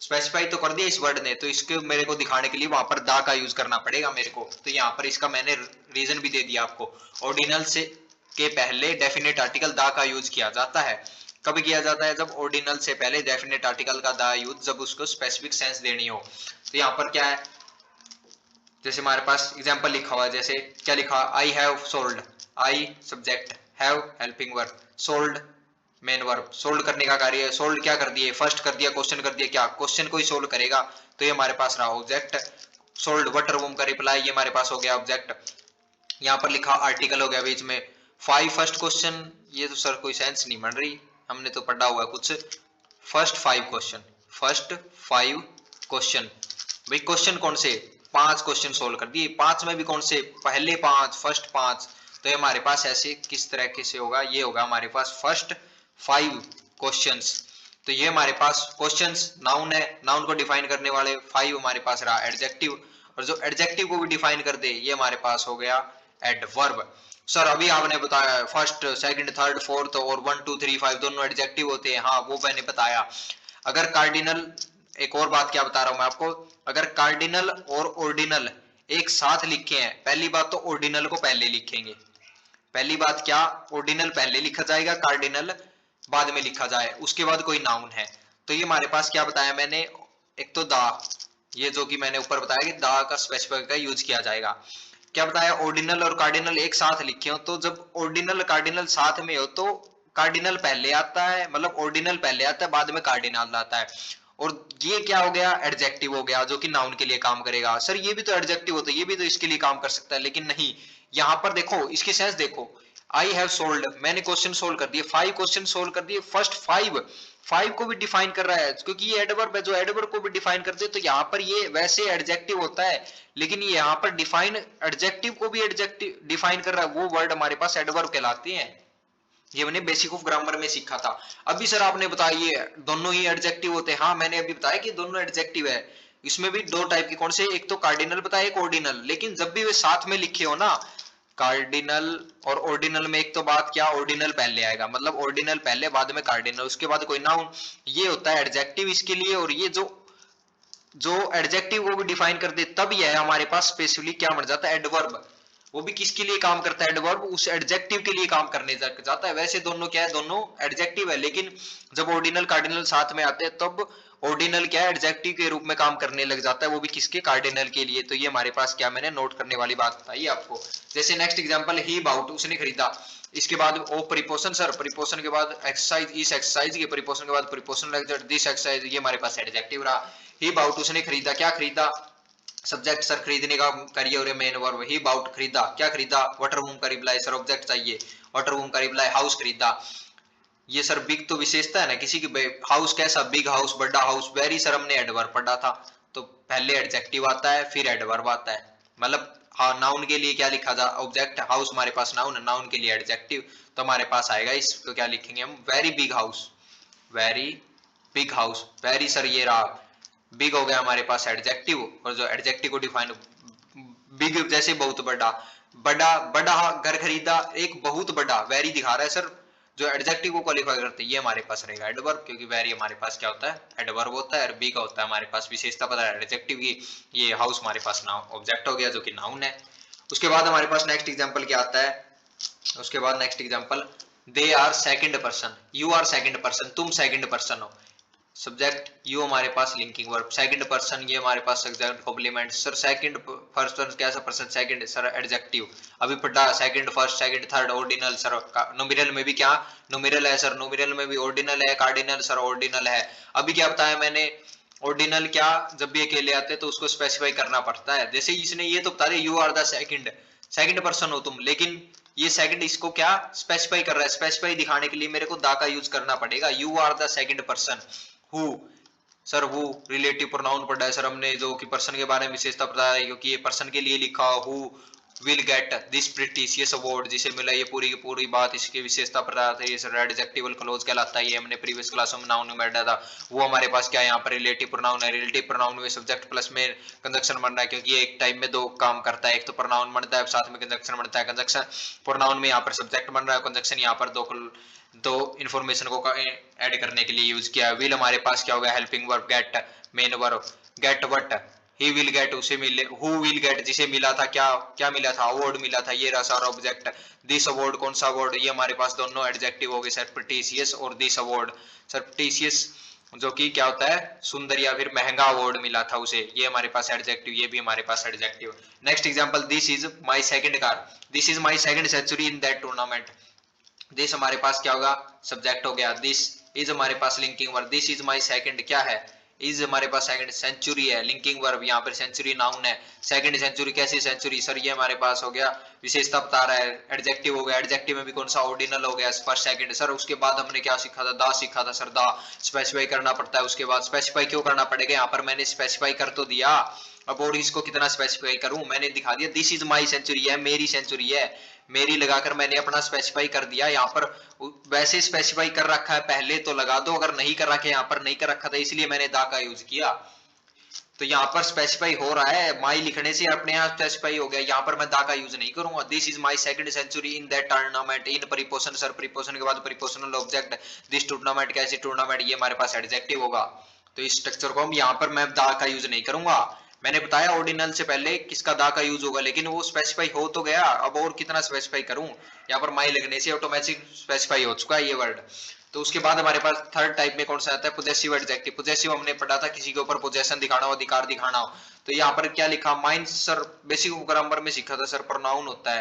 स्पेसिफाई तो कर दिया इस वर्ड ने, तो इसके मेरे को दिखाने के लिए वहां पर दा का यूज करना पड़ेगा मेरे को, तो यहाँ पर इसका मैंने रीजन भी दे दिया आपको। ऑर्डिनल से के पहले डेफिनेट आर्टिकल दा का यूज किया जाता है, कब किया जाता है, जब ऑर्डिनल से पहले डेफिनेट आर्टिकल का दा यूज जब उसको स्पेसिफिक सेंस देनी हो। तो यहाँ पर क्या है, जैसे हमारे पास एग्जांपल लिखा हुआ है, जैसे क्या लिखा, I have sold, I subject, have helping verb, sold main verb, sold करने का कार्य है, सोल्ड क्या कर दिए, फर्स्ट कर दिया, क्वेश्चन कर दिया, क्या क्वेश्चन को ही सोल्व करेगा, तो ये हमारे पास रहा ऑब्जेक्ट, सोल्ड वाटर बूम का रिप्लाई, ये हमारे पास हो गया ऑब्जेक्ट। यहाँ पर लिखा आर्टिकल हो गया बीच में, 5 फर्स्ट क्वेश्चन, ये तो सर कोई सेंस नहीं बन रही, हमने तो पढ़ा हुआ है कुछ, फर्स्ट 5 क्वेश्चन, फर्स्ट 5 क्वेश्चन, भाई क्वेश्चन कौन से, 5 क्वेश्चन सोल्व कर दिए, 5 में भी कौन से, पहले 5, फर्स्ट 5, तो ये हमारे पास ऐसे किस तरह से होगा, ये होगा हमारे पास फर्स्ट 5 क्वेश्चंस। तो ये हमारे पास क्वेश्चंस नाउन है, नाउन को डिफाइन करने वाले 5 हमारे पास रहा एडजेक्टिव। और जो एडजेक्टिव को भी डिफाइन कर दे ये हमारे पास हो गया एडवर्ब। सर अभी आपने बताया फर्स्ट सेकंड थर्ड फोर्थ और 1 2 3 5 दोनों एडजेक्टिव होते हैं, हाँ वो मैंने बताया। अगर कार्डिनल, एक और बात क्या बता रहा हूं मैं आपको, अगर कार्डिनल और ऑर्डिनल एक साथ लिखे हैं, पहली बात तो ऑर्डिनल को पहले लिखेंगे, पहली बात क्या, ऑर्डिनल पहले लिखा जाएगा, कार्डिनल बाद में लिखा जाए, उसके बाद कोई नाउन है। तो ये हमारे पास क्या बताया मैंने, एक तो दा, ये जो कि मैंने ऊपर बताया कि दा का स्पेसिफाई का यूज किया जाएगा। क्या बताया, ऑर्डिनल और कार्डिनल एक साथ लिखे हो, तो जब ऑर्डिनल कार्डिनल साथ में हो तो कार्डिनल पहले आता है, मतलब ऑर्डिनल पहले आता है बाद में कार्डिनल आता है। और ये क्या हो गया, एडजेक्टिव हो गया जो कि नाउन के लिए काम करेगा। सर ये भी तो एडजेक्टिव होता है, ये भी तो इसके लिए काम कर सकता है, लेकिन नहीं, यहां पर देखो इसकी सेंस देखो, आई हैव सोल्ड, मैंने क्वेश्चन सोल्व कर दिए, 5 क्वेश्चन सोल्व कर दिए, फर्स्ट 5 को भी डिफाइन कर रहा है, क्योंकि ये एडवर्ब है, जो एडवर्ब को भी डिफाइन कर दे तो यहाँ पर ये वैसे एडजेक्टिव होता है, लेकिन ये यहाँ पर डिफाइन एडजेक्टिव को भी एडजेक्टिव डिफाइन कर रहा है, वो वर्ड हमारे पास एडवर्ब कहलाते हैं। ये मैंने बेसिक ऑफ ग्रामर में सीखा था। अभी सर आपने बताया ये दोनों ही एडजेक्टिव होते हैं, हाँ मैंने अभी बताया कि दोनों एडजेक्टिव है। इसमें भी दो टाइप के, कौन से, एक तो कार्डिनल बताया, एक ऑर्डिनल, लेकिन जब भी वे साथ में लिखे हो ना, कार्डिनल और ऑर्डिनल में एक तो बात क्या, ऑर्डिनल पहले आएगा, मतलब ऑर्डिनल पहले बाद में कार्डिनल, उसके बाद कोई नाउन, ये होता है एडजेक्टिव इसके लिए। और ये जो जो एडजेक्टिव को भी डिफाइन कर दे तब यह हमारे पास स्पेशली क्या बन जाता है, एडवर्ब। वो भी किसके लिए काम करता है, एडवर्ब उस एडजेक्टिव के लिए काम करने जाता है। वैसे दोनों क्या है, दोनों एडजेक्टिव है, लेकिन जब ऑर्डिनल कार्डिनल साथ में आते हैं तब ऑर्डिनल क्या है, एडजेक्टिव के रूप में काम करने लग जाता है, वो भी किसके, कार्डिनल के लिए। तो ये हमारे पास क्या, मैंने नोट करने वाली बात बताई आपको। जैसे नेक्स्ट एग्जांपल, ही बाउट, उसने खरीदा, इसके बाद ओ प्रीपोजिशन, सर प्रीपोजिशन के बाद एक्सरसाइज, इस एक्सरसाइज के प्रीपोजिशन के बाद प्रीपोजिशन लग जाए, दिस एक्सरसाइज, ये हमारे पास एडजेक्टिव रहा। ही बाउट, उसने खरीदा, क्या खरीदा, सब्जेक्ट सर खरीदने का करिए और मेन वर्ब, ही बाउट खरीदा, क्या खरीदा, वाटर रूम का रिप्लाई, सर ऑब्जेक्ट चाहिए, वाटर रूम का रिप्लाई, हाउस खरीदा। ये सर बिग तो विशेषता है ना किसी की, हाउस कैसा, बिग हाउस, बड़ा हाउस, वेरी सर हमने एडवर्ब पढ़ा था, तो पहले एडजेक्टिव आता है फिर एडवर्ब आता है, मतलब हाँ नाउन के लिए क्या लिखा था, ऑब्जेक्ट, हाउस हमारे पास नाउन है, नाउन के लिए एडजेक्टिव, तो हमारे पास आएगा, इसको क्या लिखेंगे हम, very big house, very big house, very sir ये रहा, बिग हो गया हमारे पास एडजेक्टिव, और जो एडजेक्टिव को डिफाइन, बिग जैसे बहुत बड़ा, बड़ा बड़ा घर खरीदा, एक बहुत बड़ा, वेरी दिखा रहा है सर, जो एडजेक्टिव को क्वालिफाई करते हैं ये हमारे पास रहेगा एडवर्ब, क्योंकि वेरी हमारे पास क्या होता है, एडवर्ब होता है, और बिग होता है हमारे पास विशेषता पता है एडजेक्टिव की। ये हाउस हमारे पास नाउन ऑब्जेक्ट हो गया जो कि नाउन है। उसके बाद हमारे पास नेक्स्ट एग्जांपल क्या आता है, उसके बाद next example, they are second person, you are second person, तुम सेकंड पर्सन हो, सब्जेक्ट यू हमारे पास लिंकिंग वर्ब, सेकंड पर्सन ये हमारे पास subject complement, sir second first person कैसा पर्सन, सेकंड सर एडजेक्टिव, अभी पढ़ा second first second third ordinal, sir nominal में भी क्या नोमिनल है, सर नोमिनल में भी ऑर्डिनल है, कार्डिनल सर ऑर्डिनल है। अभी क्या बताया मैंने, ऑर्डिनल क्या, जब भी अकेले आते हैं तो उसको स्पेसिफाई करना पड़ता है, जैसे इसने ये तो बता दिया you are the second, second person हो तुम, लेकिन ये सेकंड इसको क्या स्पेसिफाई कर रहा है, स्पेसिफाई दिखाने के लिए मेरे को दा का यूज करना पड़ेगा, you are the second person. Who, sir वो रिलेटिव प्रोनाउन पढ़ा है सर हमने, जो कि पर्सन के बारे में विशेषता पता है, क्योंकि ये पर्सन के लिए लिखा, who will get this prestigious award, जिसे मिला ये पूरी की पूरी बात इसकी विशेषता पता है, ये सर एडजेक्टिवल क्लोज कहलाता है, ये हमने प्रीवियस क्लासों में नाउन में पढ़ा था। वो हमारे पास क्या है, यहाँ पर रिलेटिव प्रोनाउन है, रिलेटिव प्रोनाउन में सब्जेक्ट प्लस में कंजक्शन बनना है, क्योंकि ये एक टाइम में दो काम करता है, एक तो प्रोनाउन बनता है साथ में कंजक्शन बनता है, कंजक्शन प्रोनाउन में यहाँ पर सब्जेक्ट बन रहा है, कंजक्शन यहाँ पर दो इंफॉर्मेशन को ऐड करने के लिए यूज किया है। विल हमारे पास क्या होगा, helping verb, get main verb, get what, he will get उसे मिले, हु विल गेट जिसे मिला था, क्या क्या मिला था, अवार्ड मिला था, ये रहा सारा ऑब्जेक्ट। दिस अवार्ड कौन सा अवार्ड, ये हमारे पास दोनों एडजेक्टिव हो गए सर, प्रीटिशियस और दिस अवार्ड, सर प्रीटिशियस जो कि क्या होता है, सुंदर या फिर महंगा अवार्ड मिला था उसे, ये हमारे पास एडजेक्टिव, ये भी हमारे पास adjective. Next example, this is my second car, this is my second century in that tournament, this हमारे पास क्या होगा, सब्जेक्ट हो गया, दिस इज हमारे पास linking verb, this is my second क्या है, इज हमारे पास सेकंड सेंचुरी है, लिंकिंग वर्ब, यहाँ पर सेंचुरी नाउन है, सेकंड सेंचुरी कैसी सेंचुरी, सर ये हमारे पास हो गया विशेषता बता रहा है, एडजेक्टिव हो गया, एडजेक्टिव में भी कौन सा ऑर्डिनल हो गया फर्स्ट सेकंड, सर उसके बाद हमने क्या सीखा था, दा सीखा था, सर दा स्पेसिफाई करना पड़ता है, उसके बाद स्पेसिफाई क्यों करना पड़ेगा, यहाँ पर मैंने स्पेसिफाई कर तो दिया, अब और इसको कितना स्पेसिफाई करूं, मैंने दिखा दिया दिस इज माई सेंचुरी है, मेरी सेंचुरी है, मेरी लगाकर मैंने अपना स्पेसिफाई कर दिया, यहाँ पर वैसे स्पेसिफाई कर रखा है पहले तो लगा दो, अगर नहीं कर रखा है यहाँ पर नहीं कर रखा था इसलिए मैंने दा का यूज किया। तो यहाँ पर स्पेसिफाई हो रहा है, माई लिखने से अपने यहाँ स्पेसिफाई हो गया। यहाँ पर मैं दा का यूज नहीं करूंगा। This is my second century in that tournament in preposition, sir preposition के बाद प्रीपोजिशनल ऑब्जेक्ट, दिस टूर्नामेंट कैसी टूर्नामेंट, ये हमारे पास एडजेक्टिव होगा। तो इस स्ट्रक्चर को हम यहाँ पर मैं दा का यूज नहीं करूंगा। मैंने बताया ऑर्डिनल से पहले किसका दा का यूज होगा, लेकिन वो स्पेसिफाई हो तो गया, अब और कितना स्पेसिफाई करूं। यहाँ पर माई लगने से ऑटोमेटिक स्पेसिफाई हो चुका है ये वर्ड। तो उसके बाद हमारे पास थर्ड टाइप में कौन सा आता है, पोजेसिव एडजेक्टिव। पोजेसिव हमने पढ़ा था किसी के ऊपर पोजेशन दिखाना हो, अधिकार दिखाना हो। तो यहाँ पर क्या लिखा, माइन सर बेसिक ग्रामर में सीखा था सर, प्रोनाउन होता है,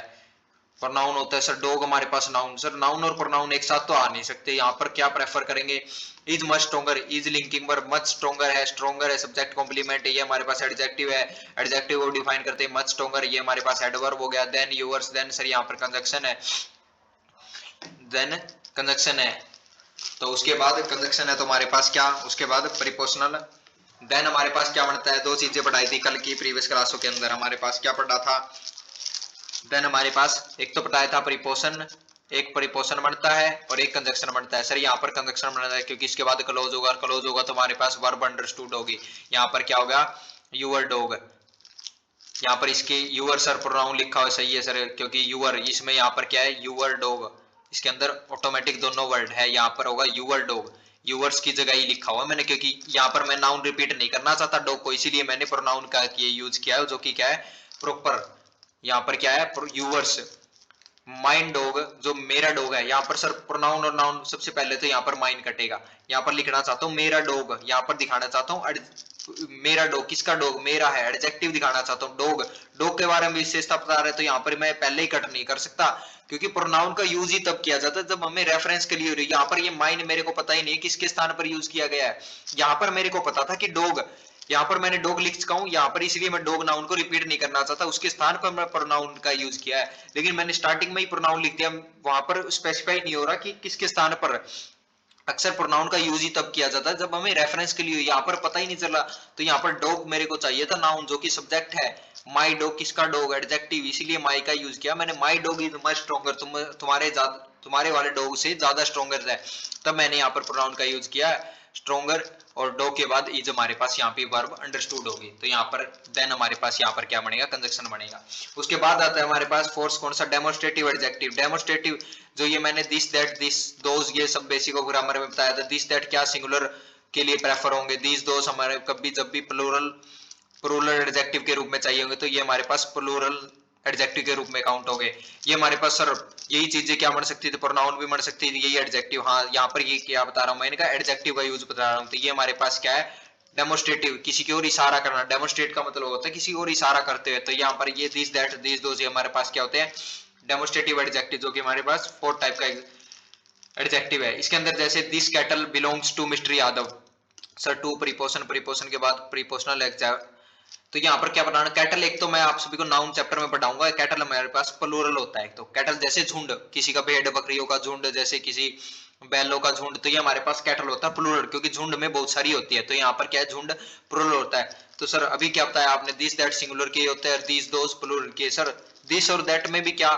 प्रोनाउन होता है सर। डॉग हमारे पास नाउन, सर नाउन और प्रोनाउन एक साथ तो आ नहीं सकते। यहाँ पर क्या प्रेफर करेंगे, is much stronger, is linking verb, much stronger है सब्जेक्ट कॉम्प्लीमेंट, ये हमारे पास एडजेक्टिव है। एडजेक्टिव को डिफाइन करते हैं मच स्ट्रॉन्गर, ये हमारे पास एडवर्ब हो गया। देन यूवर्स, देन सर यहाँ पर कंजक्शन है, देन कंजक्शन है। तो उसके बाद कंजक्शन है तो हमारे पास क्या, उसके बाद प्रीपोजिशनल। देन हमारे पास क्या बनता है, दो चीजें पढ़ाई थी कल की प्रीवियस क्लासों के अंदर, हमारे पास क्या पढ़ा था। देन हमारे पास एक तो पढ़ाया था प्रीपोजिशन, एक प्रीपोजिशन बनता है और एक कंजक्शन बनता है। सर यहाँ पर कंजक्शन बनता है क्योंकि इसके बाद क्लोज होगा, क्लोज होगा तो हमारे पास वर्ब अंडरस्टूड होगी। यहाँ पर क्या होगा, यूअर डॉग। यहाँ पर इसके यूअर सर प्रोनाउन लिखा हुआ सही है सर, क्योंकि यूअर इसमें यहाँ पर क्या है, यूअर डॉग, इसके अंदर ऑटोमेटिक दोनों वर्ड है। यहाँ पर होगा यूअर डॉग, यूवर्स की जगह ही लिखा हुआ मैंने, क्योंकि यहाँ पर मैं नाउन रिपीट नहीं करना चाहता डॉग को, इसीलिए मैंने प्रोनाउन का यूज किया है, जो कि क्या है प्रॉपर। यहाँ पर क्या है, यूवर्स। माइन डॉग जो मेरा डॉग है, यहाँ पर सर प्रोनाउन और नाउन सबसे पहले तो यहाँ पर माइन कटेगा। यहाँ पर लिखना चाहता हूँ मेरा डॉग, यहाँ पर दिखाना चाहता हूँ मेरा डॉग, किसका डॉग, मेरा है, एडजेक्टिव दिखाना चाहता हूँ डॉग। डॉग के बारे में विशेषता बता रहे तो यहाँ पर मैं पहले ही कट नहीं कर सकता, क्योंकि प्रोनाउन का यूज ही तब किया जाता है जब हमें रेफरेंस के लिए हो रही है। यहाँ पर ये माइन मेरे को पता ही नहीं किसके स्थान पर यूज किया गया है। यहाँ पर मेरे को पता था कि डॉग, यहाँ पर मैंने डॉग लिख चुका हूं यहाँ पर, इसलिए मैं डॉग नाउन को रिपीट नहीं करना चाहता, उसके स्थान पर मैं प्रोनाउन का यूज किया है। लेकिन मैंने स्टार्टिंग में ही प्रोनाउन लिख दिया, वहां पर स्पेसिफाई नहीं हो रहा कि किसके स्थान पर। अक्सर प्रोनाउन का यूज ही तब किया जाता है जब हमें रेफरेंस के लिए, यहाँ पर पता ही नहीं चला। तो यहाँ पर डॉग मेरे को चाहिए था नाउन जो कि सब्जेक्ट है, माई डॉग किसका डॉग, एडजेक्टिव, इसीलिए माई का यूज किया मैंने। My dog is much stronger, तुम्हारे वाले डॉग से ज्यादा स्ट्रॉन्गर है, तब मैंने यहाँ पर प्रोनाउन का यूज किया स्ट्रॉन्गर। और डॉग के बाद इज हमारे पास यहाँ पे वर्ब अंडरस्टूड होगी, तो यहाँ पर देन हमारे पास यहाँ पर क्या बनेगा, कंजक्शन बनेगा। उसके बाद आता है हमारे पास फोर्स कौन सा, डेमोस्ट्रेटिव एडजेक्टिव। डेमोस्ट्रेटिव जो ये मैंने दिस दैट दिस दोज ये सब बेसिक ऑफ ग्रामर में बताया था। दिस दैट क्या सिंगुलर के लिए प्रेफर होंगे, दिस दोज हमारे कभी जब भी प्लूरल एडजेक्टिव के रूप में चाहिए होंगे तो ये हमारे पास प्लूरल एडजेक्टिव के रूप में काउंट हो गए। ये हमारे पास सर यही चीजें क्या बन सकती थी, प्रोनाउन भी बन सकती थी, यही एडजेक्टिव। हाँ यहाँ पर ये क्या बता रहा हूँ मैं, इनका एडजेक्टिव का यूज बता रहा हूँ। तो ये हमारे पास क्या है, डेमोस्ट्रेटिव, किसी की ओर इशारा करना। डेमोस्ट्रेट का मतलब होता है किसी और इशारा करते हुए। तो यहाँ पर ये दिस दैट दिस दोज ये हमारे पास क्या होते हैं, डेमोस्ट्रेटिव एडजेक्टिव, जो कि हमारे पास 4 टाइप का एडजेक्टिव है। इसके अंदर जैसे this cattle belongs to Mister Yadav, sir to preposition, preposition के बाद प्रीपोजिशनल एडजेक्टिव। तो यहाँ पर क्या बनाना, कैटल एक तो मैं आप सभी को नाउन चैप्टर में पढ़ाऊंगा। कैटल हमारे पास प्लूरल होता है। तो कैटल जैसे झुंड, किसी का भेड़ बकरियों का झुंड, जैसे किसी बैलों का झुंड, तो ये हमारे पास कैटल होता है प्लूरल, क्योंकि झुंड में बहुत सारी होती है। तो यहाँ पर क्या है, झुंड प्लूरल होता है। तो सर अभी क्या बताया आपने, दिस दैट सिंगुलर के होते हैं, दिस दोस प्लूरल के। सर दिस और दैट में भी क्या,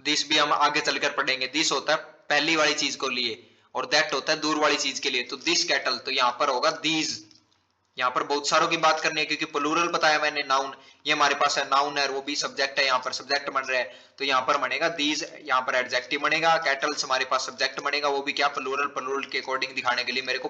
दिस भी हम आगे चलकर पढ़ेंगे। दिस होता है पहली वाली चीज को लिए और दैट होता है दूर वाली चीज के लिए। तो दिस कैटल, तो यहाँ पर होगा दीज। यहाँ पर बहुत सारों की बात करनी है क्योंकि प्लूरल बताया मैंने, नाउन ये हमारे पास है, नाउन है, वो भी सब्जेक्ट है, यहाँ पर सब्जेक्ट बन रहा है। तो यहाँ पर बनेगा दीज, यहाँ पर एडजेक्टिव बनेगा। कैटल्स हमारे पास सब्जेक्ट बनेगा, वो भी क्या प्लूरल, प्लूरल के अकॉर्डिंग दिखाने के लिए मेरे को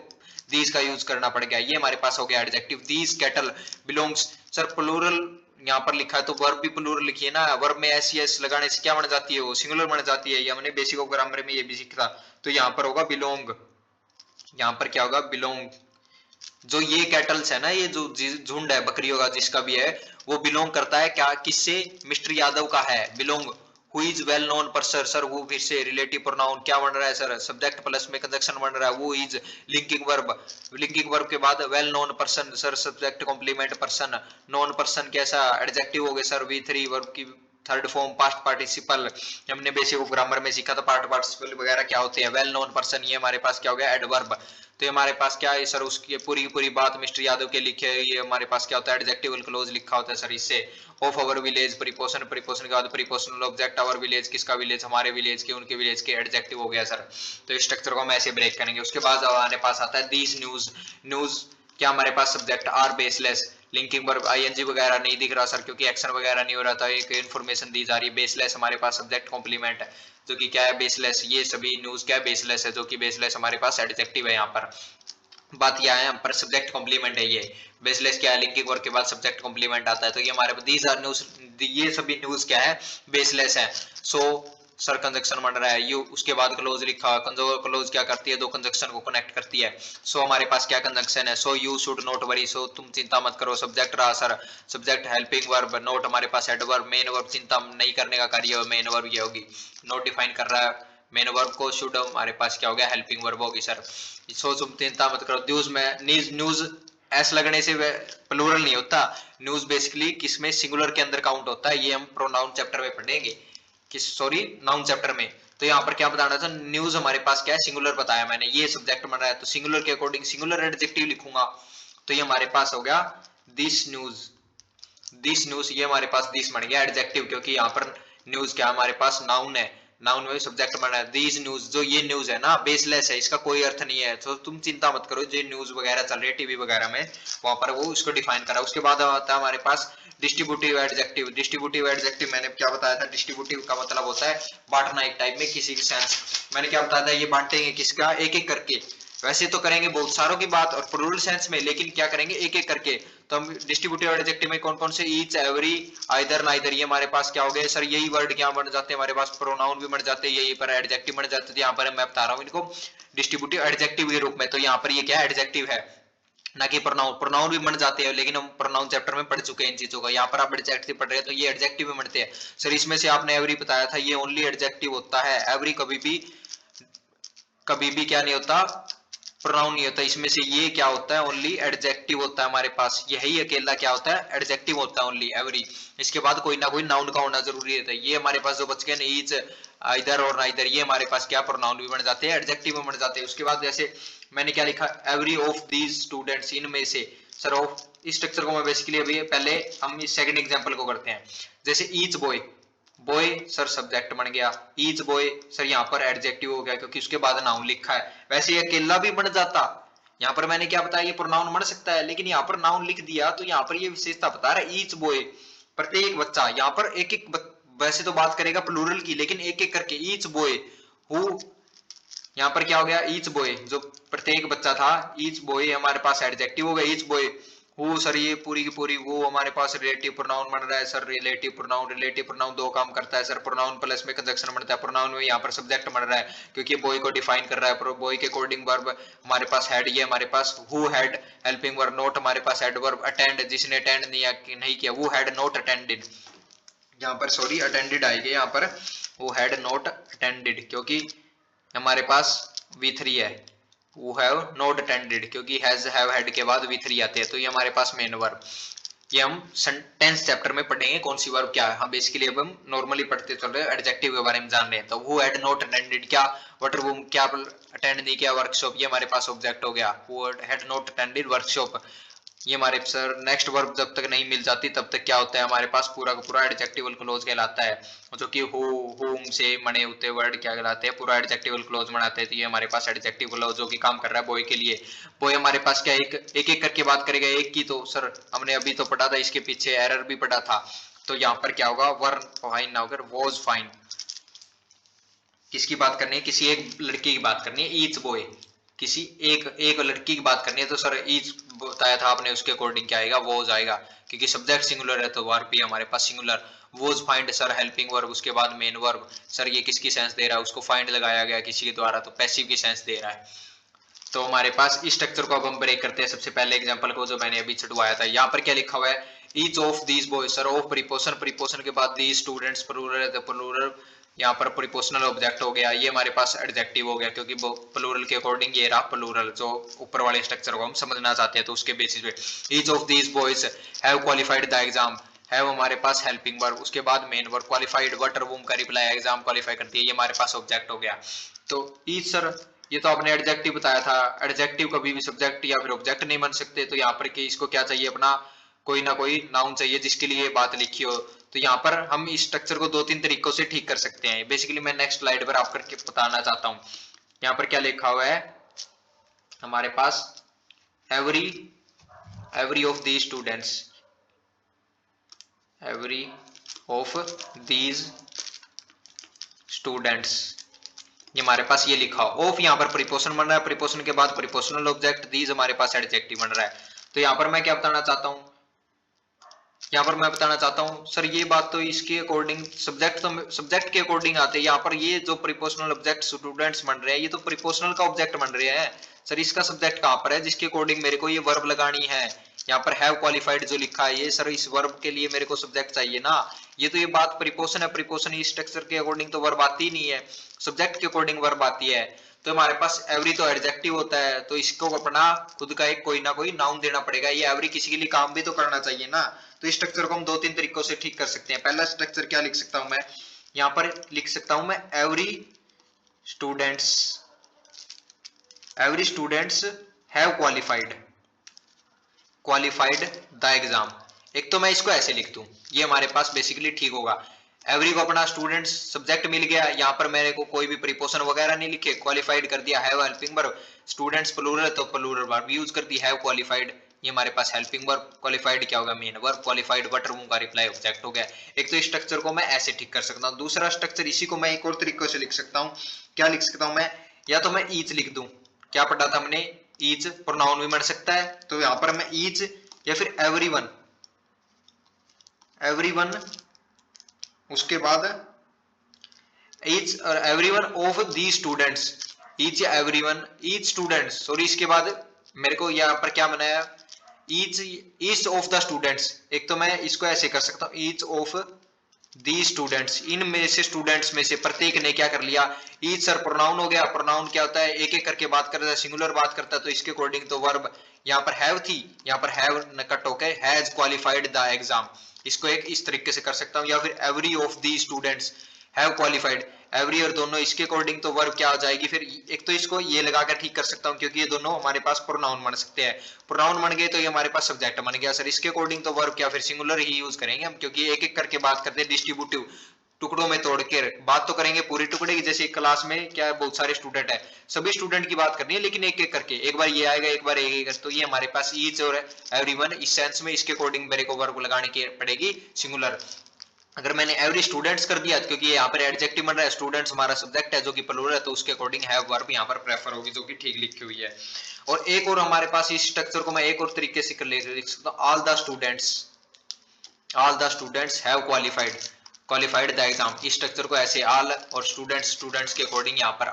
दीज का यूज करना पड़ गया। ये हमारे पास हो गया adjective. These cattle belongs, sir plural यहाँ पर लिखा है तो वर्ब भी प्लूरल लिखिए ना। वर्ब में एस एस लगाने से क्या बन जाती है, वो सिंगुलर बन जाती है। ये हमने बेसिक ऑफ ग्रामर में ये भी सीखा। तो यहाँ पर होगा बिलोंग, यहाँ पर क्या होगा, बिलोंग। जो ये कैटल्स है ना, ये जो झुंड है बकरियों का जिसका भी है, वो बिलोंग करता है क्या, किससे, मिस्टर यादव का है belong. Who is well known person, sir वो फिर से रिलेटिव प्रोनाउन क्या बन रहा है सर, सब्जेक्ट प्लस में कंजक्शन बन रहा है। वो is linking verb, linking verb के बाद well known person, sir subject complement person. Non person कैसा एडजेक्टिव हो गया सर, V3 वर्ब की थर्ड फॉर्म पास्ट पार्टिसिपल। हमने बेसिक ऑफ ग्रामर में सीखा था पार्ट पार्टिसिपल वगैरह क्या होते हैं। वेल नोन पर्सन ये हमारे पास क्या हो गया, एडवर्ब। तो हमारे पास क्या है सर, उसकी पूरी पूरी बात मिस्टर यादव के लिखे, ये हमारे पास क्या होता है, एडजेक्टिवल क्लोज लिखा होता है सर इससे। Of our village preposition, preposition के बाद प्रीपोजिशनल ऑब्जेक्ट, आवर विलेज किसका विलेज, हमारे विलेज के, उनके विलेज के, एडजेक्टिव हो गया सर। तो इस स्ट्रक्चर को हम ऐसे ब्रेक करेंगे। उसके बाद हमारे पास आता है दिस न्यूज। न्यूज क्या हमारे पास subject, are baseless, linking verb ING वगैरह नहीं दिख रहा सर, क्योंकि एक्शन वगैरह नहीं हो रहा था, एक इन्फॉर्मेशन दी जा रही है। बेसलेस हमारे पास सब्जेक्ट कॉम्प्लीमेंट है, जो कि क्या है बेसलेस, ये सभी न्यूज क्या है बेसलेस है, जो कि बेसलेस हमारे पास एडजेक्टिव है। यहाँ पर बात क्या है, यहाँ पर सब्जेक्ट कॉम्प्लीमेंट है, ये बेसलेस क्या है लिंकिंग वर्ब के बाद सब्जेक्ट कॉम्प्लीमेंट आता है, तो ये हमारे पास दीज आर न्यूज, ये सभी न्यूज क्या है बेसलेस है। सो सर कंजक्शन बन रहा है यू, उसके बाद क्लोज लिखा, क्लोज क्या करती है, दो कंजक्शन को कनेक्ट करती है। सो हमारे पास क्या कंजक्शन है, so you should not worry, so तुम चिंता मत करो। सब्जेक्ट रहा sir subject helping verb, not हमारे पास एडवर्ब, मेन वर्ब चिंता नहीं करने का कार्य मेन वर्ब ये होगी, नोट डिफाइन कर रहा है मेन वर्ब को, शुड हमारे पास क्या हो गया हेल्पिंग वर्ब होगी सर। सो तुम चिंता मत करो। न्यूज में न्यूज एस लगने से प्लूरल नहीं होता, न्यूज बेसिकली किसमें सिंगुलर के अंदर काउंट होता है, ये हम प्रोनाउन चैप्टर में पढ़ेंगे, किस सॉरी नाउन चैप्टर में। तो यहाँ पर क्या बताना था, न्यूज हमारे पास क्या है सिंगुलर बताया मैंने, ये सब्जेक्ट बन रहा है तो सिंगुलर के अकॉर्डिंग सिंगुलर एडजेक्टिव लिखूंगा, तो ये हमारे पास हो गया दिस न्यूज, दिस न्यूज, ये हमारे पास दिस बन गया एडजेक्टिव, क्योंकि यहाँ पर न्यूज क्या हमारे पास नाउन है, नाउन में सब्जेक्ट बना है। दीज न्यूज, जो ये न्यूज है ना बेसलेस है, इसका कोई अर्थ नहीं है, तो तुम चिंता मत करो, जो न्यूज वगैरह चल रही है टीवी वगैरह में वहां पर वो उसको डिफाइन करा। उसके बाद आता है हमारे पास डिस्ट्रीब्यूटिव एडजेक्टिव। डिस्ट्रीब्यूटिव एडजेक्टिव मैंने क्या बताया था, डिस्ट्रीब्यूटिव का मतलब होता है बांटना एक टाइप में किसी की सेंस। मैंने क्या बताया था, ये बांटेंगे किसका, एक एक करके, वैसे तो करेंगे बहुत सारों की बात और प्लूरल सेंस में, लेकिन क्या करेंगे एक एक करके। तो हम डिस्ट्रीब्यूटिव एडजेक्टिव में कौन कौन से, ईच, एवरी, आइदर, नाइदर, ये हमारे पास क्या हो गए सर, यही वर्ड क्या बन जाते हैं हमारे पास, प्रोनाउन भी बन जाते हैं, यही पर एडजेक्टिव बन जाते हैं। यहाँ पर मैं बता रहा हूँ इनको डिस्ट्रीब्यूटिव एडजेक्टिव के रूप में, तो यहाँ पर ये क्या एडजेक्टिव है ना कि प्रोनाउन, प्रोनाउन भी बन जाते हैं, लेकिन हम प्रोनाउन चैप्टर में पढ़ चुके हैं इन चीजों का। यहाँ पर आप एडजेक्टिव पढ़ रहे हैं तो ये एडजेक्टिव भी बनते हैं सर। इसमें से आपने एवरी बताया था, ये ओनली एडजेक्टिव होता है, एवरी कभी भी क्या नहीं होता प्रोनाउन नहीं होता, इसमें से ये क्या होता है ओनली एडजेक्टिव होता है हमारे पास, यही अकेला क्या होता है एडजेक्टिव होता है ओनली एवरी। इसके बाद कोई ना कोई नाउन का होना जरूरी है, ये हमारे पास जो बच गए ईच, आइदर और नाइदर, ये हमारे पास क्या प्रोनाउन भी बन जाते हैं, एडजेक्टिव में बन जाते हैं। उसके बाद जैसे मैंने क्या लिखा, एवरी ऑफ दीज स्टूडेंट्स, इनमें से सर ऑफ, इस स्ट्रक्चर को मैं बेसिकली अभी पहले हम इस सेकंड एग्जांपल को करते हैं। जैसे each boy, boy sir subject बन गया, ईच बॉय सर यहाँ पर एडजेक्टिव हो गया क्योंकि उसके बाद नाउन लिखा है। वैसे ये अकेला भी बन जाता, यहाँ पर मैंने क्या बताया ये प्रोनाउन बन सकता है, लेकिन यहाँ पर नाउन लिख दिया तो यहाँ पर ये विशेषता बता रहा है ईच बॉय, प्रत्येक बच्चा। यहाँ पर एक एक वैसे तो बात करेगा प्लूरल की, लेकिन एक एक करके ईच बॉय हु, यहाँ पर क्या हो गया ईच बॉय जो प्रत्येक बच्चा था, ईच बॉय हमारे पास एडजेक्टिव हो गया, ईच बॉय वो सर ये पूरी की पूरी वो हमारे पास रिलेटिव प्रोनाउन बन रहा है सर। रिलेटिव प्रोनाउन दो काम करता है सर, प्रोनाउन प्लस में कंजक्शन बनता है, प्रोनाउन में यहाँ पर सब्जेक्ट बन रहा है क्योंकि बॉय को डिफाइन कर रहा है, बॉय के अकॉर्डिंग वर्ब हमारे पास हेड, ये हमारे पास who had helping verb, not हमारे पास एडवर्ब, अटेंड जिसने अटेंड नहीं किया वो हैड नॉट अटेंडेड, यहाँ पर सॉरी अटेंडेड आएगी, यहाँ पर वो हैड नॉट अटेंडेड क्योंकि हमारे पास V3 है, वो हैव नॉट अटेंडेड क्योंकि हैज हैव हैड के बाद V3 आते हैं, तो ये हमारे पास मेन वर्ब। ये हम टेंस चैप्टर में पढ़ेंगे कौन सी वर्ब क्या है, हम बेसिकली अब हम नॉर्मली पढ़ते चल रहे हैं, एडजेक्टिव के बारे में जान रहे हैं। तो वो हैड नॉट अटेंडेड क्या वाटर वो क्या अटेंड नहीं किया वर्कशॉप, ये हमारे पास ऑब्जेक्ट हो गया, वो हैड नॉट अटेंडेड वर्कशॉप। ये हमारे सर नेक्स्ट वर्ब जब तक नहीं मिल जाती तब तक क्या होता है हमारे पास पूरा का पूरा एडजेक्टिवल क्लोज कहलाता है, जो कि होम से बने होते वर्ड क्या कहलाते हैं पूरा एडजेक्टिवल क्लोज बनाते हैं। तो ये हमारे पास एडजेक्टिव क्लोज जो कि काम कर रहा है बॉय के लिए। बॉय हमारे पास क्या एक एक करके बात करेगा, एक की तो सर हमने अभी तो पढ़ा था, इसके पीछे एरर भी पढ़ा था, तो यहाँ पर क्या होगा वर फाइन ना होकर वॉज फाइन। किसकी बात करनी है, किसी एक लड़की की बात करनी है, ईच बॉय किसी एक लड़की की बात करनी है, तो सर ईच बताया था आपने, उसके अकॉर्डिंग क्या आएगा वॉज आएगा क्योंकि सब्जेक्ट सिंगुलर है तो वर्ब भी हमारे पास singular. Was find sir helping verb, उसके बाद मेन वर्ब, सर ये किसकी सेंस दे रहा है, उसको फाइंड लगाया गया किसी के द्वारा तो पैसिव की सेंस दे रहा है। तो हमारे पास इस स्ट्रक्चर को अब हम ब्रेक करते हैं। सबसे पहले एग्जांपल को जो मैंने अभी छुड़वाया था, यहाँ पर क्या लिखा हुआ है each of these boys, sir of preposition के बाद दीज स्टूडेंट्स प्लूरल है तो प्लूरल, यहाँ पर प्रीपोजिशनल ऑब्जेक्ट हो गया, ये हमारे पास एडजेक्टिव हो गया क्योंकि प्लूरल के अकॉर्डिंग ये रहा प्लूरल, जो ऊपर वाले स्ट्रक्चर को हम समझना चाहते हैं तो उसके बेसिस पे each of these boys have qualified the exam, have हमारे पास हेल्पिंग वर्ब, उसके बाद मेन वर्ब, क्वालिफाइड वाटर वूम का रिप्लाई एग्जाम क्वालिफाई करती है, ये हमारे पास ऑब्जेक्ट हो गया। तो ईच सर ये तो आपने एडजेक्टिव बताया था, एडजेक्टिव कभी भी सब्जेक्ट या फिर ऑब्जेक्ट नहीं बन सकते, तो यहाँ पर कि इसको क्या चाहिए अपना कोई ना कोई नाउन चाहिए जिसके लिए बात लिखी हो। तो यहाँ पर हम इस स्ट्रक्चर को दो तीन तरीकों से ठीक कर सकते हैं, बेसिकली मैं नेक्स्ट स्लाइड पर आप करके बताना चाहता हूँ। यहाँ पर क्या लिखा हुआ है हमारे पास every every of these students, every of these students, ये हमारे पास ये लिखा हो। ऑफ यहाँ पर प्रीपोजिशन बन रहा है, प्रीपोजिशन के बाद प्रीपोजिशनल ऑब्जेक्ट, दीज हमारे पास एडजेक्टिव बन रहा है। तो यहाँ पर मैं क्या बताना चाहता हूँ, यहाँ पर मैं बताना चाहता हूँ सर ये बात तो इसके अकॉर्डिंग सब्जेक्ट, तो सब्जेक्ट के अकॉर्डिंग आते हैं। यहाँ पर ये जो प्रीपोजिशनल ऑब्जेक्ट स्टूडेंट्स बन रहे हैं ये तो प्रीपोजिशनल का ऑब्जेक्ट बन रहे हैं सर, इसका सब्जेक्ट कहाँ पर है जिसके अकॉर्डिंग मेरे को ये वर्ब लगानी है। यहाँ पर हैव क्वालिफाइड जो लिखा है ये सर इस वर्ब के लिए मेरे को सब्जेक्ट चाहिए ना, ये तो ये बात प्रीपोजिशन है, प्रीपोजिशन इस स्ट्रक्चर के अकॉर्डिंग तो वर्ब आती नहीं है, सब्जेक्ट के अकॉर्डिंग वर्ब आती है। तो हमारे पास एवरी तो एडजेक्टिव होता है, तो इसको अपना खुद का एक कोई ना कोई नाउन देना पड़ेगा, ये एवरी किसी के लिए काम भी तो करना चाहिए ना। तो इस स्ट्रक्चर को हम दो तीन तरीकों से ठीक कर सकते हैं। पहला स्ट्रक्चर क्या लिख सकता हूं मैं, यहाँ पर लिख सकता हूं मैं every students have qualified the exam. एक तो मैं इसको ऐसे लिख दूं, ये हमारे पास बेसिकली ठीक होगा। एवरी को अपना स्टूडेंट्स सब्जेक्ट मिल गया, यहाँ पर मेरे को कोई भी प्रीपोजिशन वगैरह नहीं लिखे, क्वालिफाइड कर दिया, have helping verb, students plural तो प्लूरल वर्ब यूज कर दी, हैव क्वालिफाइड, ये हमारे पास हेल्पिंग वर्ब, क्वालिफाइड क्या होगा main verb, qualified but room का रिप्लाई ऑब्जेक्ट हो गया। एक तो स्ट्रक्चर को मैं ऐसे ठीक कर सकता हूँ। दूसरा स्ट्रक्चर इसी को मैं एक और तरीके से लिख सकता हूँ, क्या लिख सकता हूँ मैं, या तो मैं ईच लिख दूं, क्या पढ़ा था हमने, ईच प्रोनाउन भी बन सकता है, तो यहाँ पर मैं ईच या फिर एवरीवन, उसके बाद ईच और everyone of the students, each या एवरीवन, ईच स्टूडेंट्स सॉरी, इसके बाद मेरे को यहाँ पर क्या बनाया, ईच ऑफ द स्टूडेंट्स। एक तो मैं इसको ऐसे कर सकता हूँ, ईच ऑफ दी स्टूडेंट्स, इनमें से स्टूडेंट्स में से प्रत्येक ने क्या कर लिया, ईच सर प्रोनाउन हो गया, प्रोनाउन क्या होता है एक एक करके बात करता है, सिंगुलर बात करता है, तो इसके अकॉर्डिंग तो वर्ब यहाँ पर हैव थी, यहाँ पर हैव कट होकर हैज क्वालिफाइड द एग्जाम, इसको एक इस तरीके से कर सकता हूँ। या फिर every of the students have qualified, every और दोनों, इसके अकॉर्डिंग तो वर्ब क्या हो जाएगी फिर, एक तो इसको ये लगाकर ठीक कर सकता हूँ क्योंकि ये दोनों हमारे पास प्रोनाउन बन सकते हैं, प्रोनाउन बन गए तो ये हमारे पास सब्जेक्ट बन गया सर, इसके अकॉर्डिंग तो वर्ब क्या फिर सिंगुलर ही यूज करेंगे हम, क्योंकि एक एक करके बात करते हैं, डिस्ट्रीब्यूटिव टुकड़ों में तोड़ के बात तो करेंगे पूरे टुकड़े की, जैसे क्लास में क्या है बहुत सारे स्टूडेंट है, सभी स्टूडेंट की बात करनी है लेकिन एक एक करके, एक बार ये आएगा एक बार एक एक, तो ये हमारे पास ईच और एवरीवन इस सेंस में, इसके अकॉर्डिंग मेरे को वर्ब लगाने की पड़ेगी सिंगुलर। अगर मैंने एवरी स्टूडेंट्स कर दिया क्योंकि यहाँ पर एडजेक्टिव बन रहा है, स्टूडेंट्स हमारा सब्जेक्ट है जो कि प्लूरल है, तो उसके अकॉर्डिंग हैव वर्ब यहाँ पर प्रेफर होगी जो कि ठीक लिखी हुई है। और एक और हमारे पास इस स्ट्रक्चर को मैं एक और तरीके से लिख सकता हूँ, all the students have qualified the exam. इस स्ट्रक्चर को ऐसे ऑल और स्टूडेंट्स के अकॉर्डिंग यहाँ पर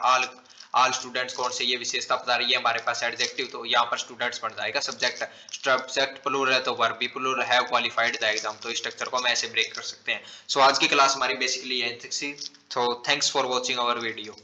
ऑल स्टूडेंट्स कौन से, ये विशेषता बता रही है हमारे पास एडजेक्टिव, तो यहाँ पर स्टूडेंट्स बन जाएगा सब्जेक्ट प्लूरल है तो वर्ब भी plural, have qualified the exam, तो इस स्ट्रक्चर को हम ऐसे ब्रेक कर सकते हैं। सो आज की क्लास हमारी बेसिकली ये थी, so thanks for watching our video.